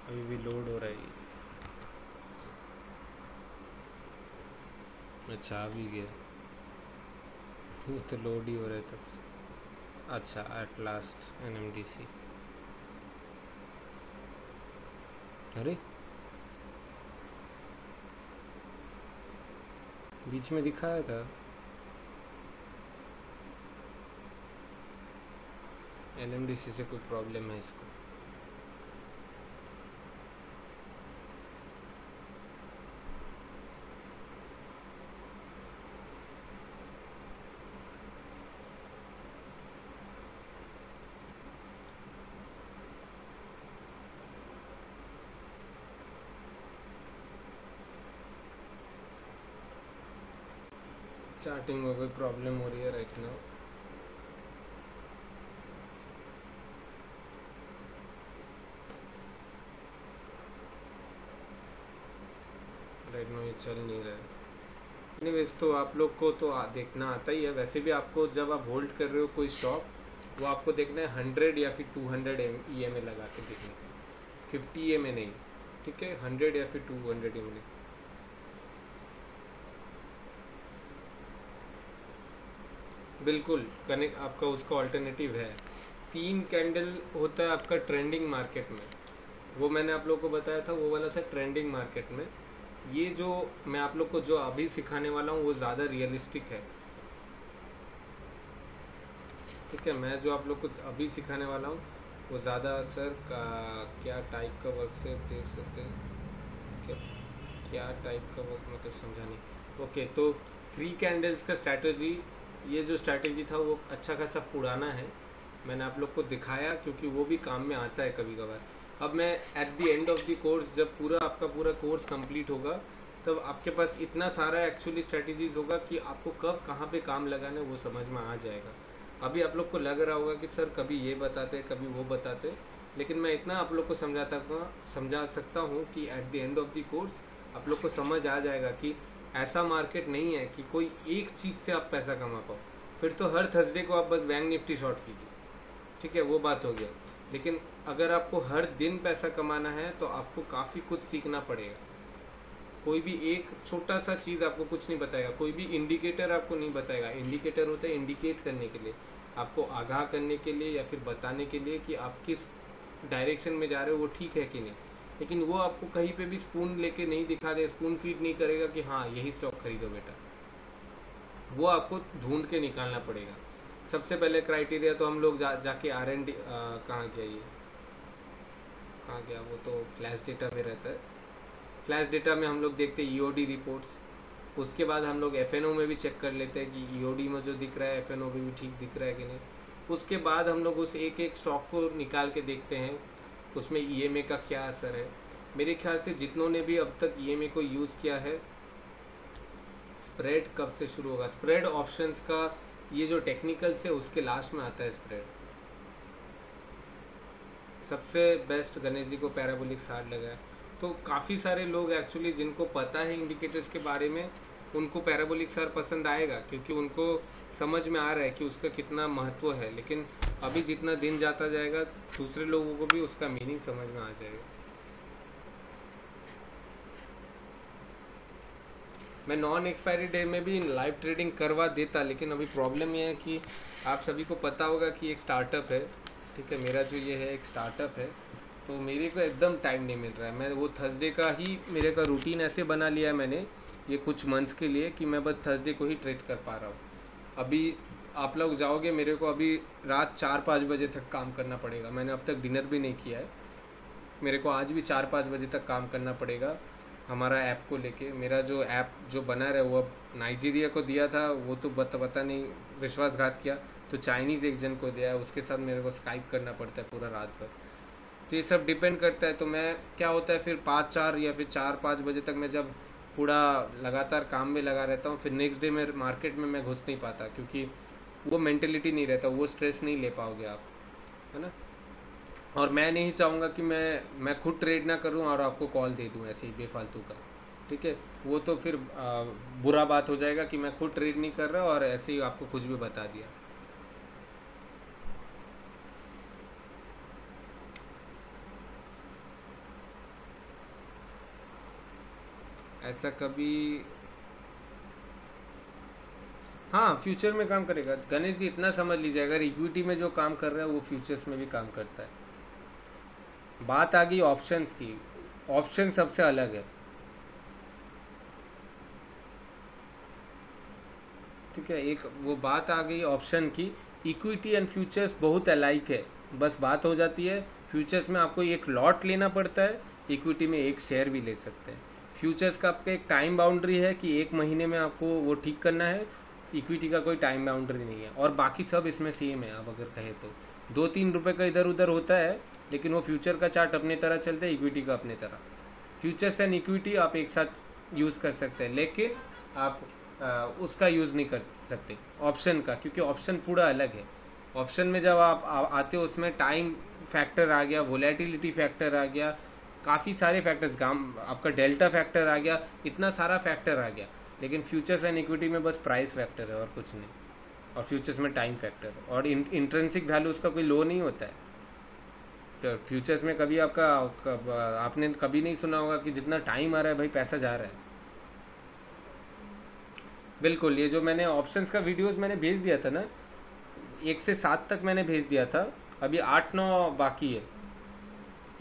अभी भी लोड हो रहा है ये। अच्छा, आ भी गया। वो तो लोड ही हो रहा है तब। अच्छा, एट लास्ट एनएमडीसी। अरे, बीच में दिखाया था एनएमडीसी से कोई प्रॉब्लम है इसको। चार्टिंग में कोई प्रॉब्लम हो रही है राइट नाउ। राइट नाउ ये चल नहीं रहा है। एनीवेज, तो आप लोग को तो देखना आता ही है। वैसे भी आपको जब आप होल्ड कर रहे हो कोई स्टॉक, वो आपको देखना है 100 या फिर 200 EMA लगा के देखने का, 50 EMA नहीं, ठीक है, 100 या फिर 200 EMA। बिल्कुल कनेक्ट, आपका उसका ऑल्टरनेटिव है। 3 कैंडल होता है आपका ट्रेंडिंग मार्केट में, वो मैंने आप लोग को बताया था, वो वाला था ट्रेंडिंग मार्केट में। ये जो मैं आप लोग को जो अभी सिखाने वाला हूँ वो ज़्यादा रियलिस्टिक है, ठीक है। मैं जो आप लोग को अभी सिखाने वाला हूँ वो ज़्यादा सर का क्या टाइप का वर्क से देख सकते हैं, क्या टाइप का वर्क, मतलब समझा नहीं। ओके, तो 3 कैंडल्स का स्ट्रैटेजी, ये जो स्ट्रैटेजी था वो अच्छा खासा पुराना है, मैंने आप लोग को दिखाया क्योंकि वो भी काम में आता है कभी कभार। अब मैं at the end of the course, जब आपका पूरा कोर्स कंप्लीट होगा, तब आपके पास इतना सारा एक्चुअली स्ट्रैटेजीज होगा कि आपको कब कहाँ पे काम लगाना है वो समझ में आ जाएगा। अभी आप लोग को लग रहा होगा कि सर कभी ये बताते कभी वो बताते, लेकिन मैं इतना आप लोग को समझा सकता हूँ कि at the end of the course आप लोग को समझ आ जाएगा कि ऐसा मार्केट नहीं है कि कोई एक चीज़ से आप पैसा कमा पाओ। फिर तो हर थर्सडे को आप बस बैंक निफ्टी शॉर्ट कीजिए, ठीक है, वो बात हो गया। लेकिन अगर आपको हर दिन पैसा कमाना है तो आपको काफ़ी कुछ सीखना पड़ेगा। कोई भी एक छोटा सा चीज़ आपको कुछ नहीं बताएगा, कोई भी इंडिकेटर आपको नहीं बताएगा। इंडिकेटर होता है इंडिकेट करने के लिए, आपको आगाह करने के लिए या फिर बताने के लिए कि आप किस डायरेक्शन में जा रहे हो वो ठीक है कि नहीं। लेकिन वो आपको कहीं पे भी स्पून लेके नहीं दिखा दे, स्पून फीड नहीं करेगा कि हाँ यही स्टॉक खरीदो बेटा, वो आपको ढूंढ के निकालना पड़ेगा। सबसे पहले क्राइटेरिया तो हम लोग जाके R&D कहाँ गया, ये कहाँ गया, वो तो फ्लैश डेटा में रहता है। फ्लैश डेटा में हम लोग देखते हैं EOD रिपोर्ट्स, उसके बाद हम लोग FNO में भी चेक कर लेते हैं कि EOD में जो दिख रहा है FNO में भी ठीक दिख रहा है कि नहीं। उसके बाद हम लोग उस एक एक स्टॉक को निकाल के देखते हैं उसमें EMA का क्या असर है। मेरे ख्याल से जितनों ने भी अब तक EMA को यूज़ किया है, स्प्रेड कब से शुरू होगा, स्प्रेड ऑप्शंस का ये जो टेक्निकल से उसके लास्ट में आता है स्प्रेड। सबसे बेस्ट गणेश जी को पैराबोलिक सार लगा है। तो काफ़ी सारे लोग एक्चुअली जिनको पता है इंडिकेटर्स के बारे में, उनको पैराबोलिक सार पसंद आएगा क्योंकि उनको समझ में आ रहा है कि उसका कितना महत्व है। लेकिन अभी जितना दिन जाता जाएगा दूसरे लोगों को भी उसका मीनिंग समझ में आ जाएगा। मैं नॉन एक्सपायरी डे में भी लाइव ट्रेडिंग करवा देता, लेकिन अभी प्रॉब्लम ये है कि आप सभी को पता होगा कि एक स्टार्टअप है, ठीक है, मेरा जो ये है एक स्टार्टअप है, तो मेरे को एकदम टाइम नहीं मिल रहा है। मैं वो थर्सडे का ही मेरे का रूटीन ऐसे बना लिया है मैंने ये कुछ मंथ्स के लिए कि मैं बस थर्सडे को ही ट्रेड कर पा रहा हूँ। अभी आप लोग जाओगे, मेरे को अभी रात 4-5 बजे तक काम करना पड़ेगा। मैंने अब तक डिनर भी नहीं किया है। मेरे को आज भी 4-5 बजे तक काम करना पड़ेगा हमारा ऐप को लेके। मेरा जो ऐप जो बना रहा है वो अब नाइजीरिया को दिया था, वो तो पता नहीं विश्वासघात किया, तो चाइनीज़ एक जन को दिया है, उसके साथ मेरे को स्काइप करना पड़ता है पूरा रात भर। तो ये सब डिपेंड करता है। तो मैं क्या होता है फिर 5-4 या फिर 4-5 बजे तक मैं जब पूरा लगातार काम में लगा रहता हूँ, फिर नेक्स्ट डे में मार्केट में मैं घुस नहीं पाता, क्योंकि वो मेंटेलिटी नहीं रहता, वो स्ट्रेस नहीं ले पाओगे आप, है ना। और मैं नहीं चाहूँगा कि मैं खुद ट्रेड ना करूँ और आपको कॉल दे दूँ ऐसे ही बेफालतू का, ठीक है। वो तो फिर बुरा बात हो जाएगा कि मैं खुद ट्रेड नहीं कर रहा और ऐसे ही आपको कुछ भी बता दिया। ऐसा कभी, हाँ फ्यूचर में काम करेगा गणेश जी, इतना समझ लीजिए, अगर इक्विटी में जो काम कर रहा है वो फ्यूचर्स में भी काम करता है। बात आ गई ऑप्शंस की, ऑप्शन सबसे अलग है, ठीक है। एक वो बात आ गई ऑप्शन की, इक्विटी एंड फ्यूचर्स बहुत अलाइक है, बस बात हो जाती है फ्यूचर्स में आपको एक लॉट लेना पड़ता है, इक्विटी में एक शेयर भी ले सकते हैं। फ्यूचर्स का आपका एक टाइम बाउंड्री है कि 1 महीने में आपको वो ठीक करना है, इक्विटी का कोई टाइम बाउंड्री नहीं है। और बाकी सब इसमें सेम है, आप अगर कहे तो 2-3 रुपए का इधर उधर होता है, लेकिन वो फ्यूचर का चार्ट अपने तरह चलता है, इक्विटी का अपने तरह। फ्यूचर्स एंड इक्विटी आप एक साथ यूज कर सकते हैं, लेकिन आप उसका यूज नहीं कर सकते ऑप्शन का, क्योंकि ऑप्शन पूरा अलग है। ऑप्शन में जब आप आते हो उसमें टाइम फैक्टर आ गया, वोलेटिलिटी फैक्टर आ गया, काफ़ी सारे फैक्टर्स, आपका डेल्टा फैक्टर आ गया, इतना सारा फैक्टर आ गया। लेकिन फ्यूचर्स एंड इक्विटी में बस प्राइस फैक्टर है और कुछ नहीं, और फ्यूचर्स में टाइम फैक्टर और इंट्रिंसिक वैल्यू उसका कोई लो नहीं होता है। तो फ्यूचर्स में कभी आपने कभी नहीं सुना होगा कि जितना टाइम आ रहा है भाई पैसा जा रहा है। बिल्कुल, ये जो मैंने ऑप्शंस का वीडियोस मैंने भेज दिया था ना, 1 से 7 तक मैंने भेज दिया था, अभी 8-9 बाकी है।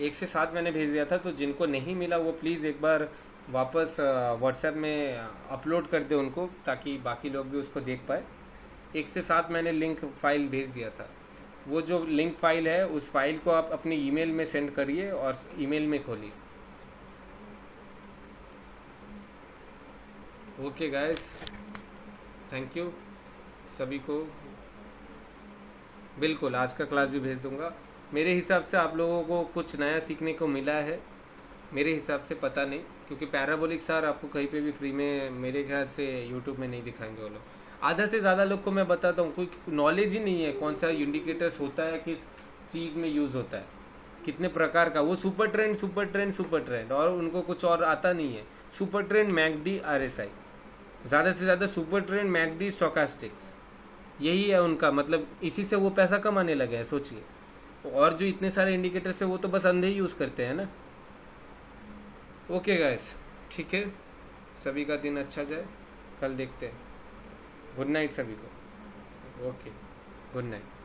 1 से 7 मैंने भेज दिया था, तो जिनको नहीं मिला वो प्लीज़ एक बार वापस व्हाट्सएप में अपलोड कर दे उनको, ताकि बाकी लोग भी उसको देख पाए। 1 से 7 मैंने लिंक फाइल भेज दिया था। वो जो लिंक फाइल है उस फाइल को आप अपने ईमेल में सेंड करिए और ईमेल में खोलिए। ओके गाइस, थैंक यू सभी को। बिल्कुल आज का क्लास भी भेज दूंगा। मेरे हिसाब से आप लोगों को कुछ नया सीखने को मिला है, मेरे हिसाब से, पता नहीं, क्योंकि पैराबोलिक सर आपको कहीं पे भी फ्री में मेरे ख्याल से यूट्यूब में नहीं दिखाएंगे वो लोग। आधा से ज़्यादा लोग को मैं बताता हूँ, कोई नॉलेज ही नहीं है कौन सा इंडिकेटर्स होता है, किस चीज़ में यूज़ होता है, कितने प्रकार का। वो super trend super trend super trend, और उनको कुछ और आता नहीं है। सुपर ट्रेंड, मैकडी, RSI, ज़्यादा से ज़्यादा सुपर ट्रेंड, मैकडी, स्टोकास्टिक्स, यही है उनका मतलब। इसी से वो पैसा कमाने लगे हैं, सोचिए। और जो इतने सारे इंडिकेटर्स है वो तो बस अंधे ही यूज़ करते हैं ना। ओके गाइस, ठीक है, सभी का दिन अच्छा जाए, कल देखते हैं। गुड नाइट सभी को। Okay, good night.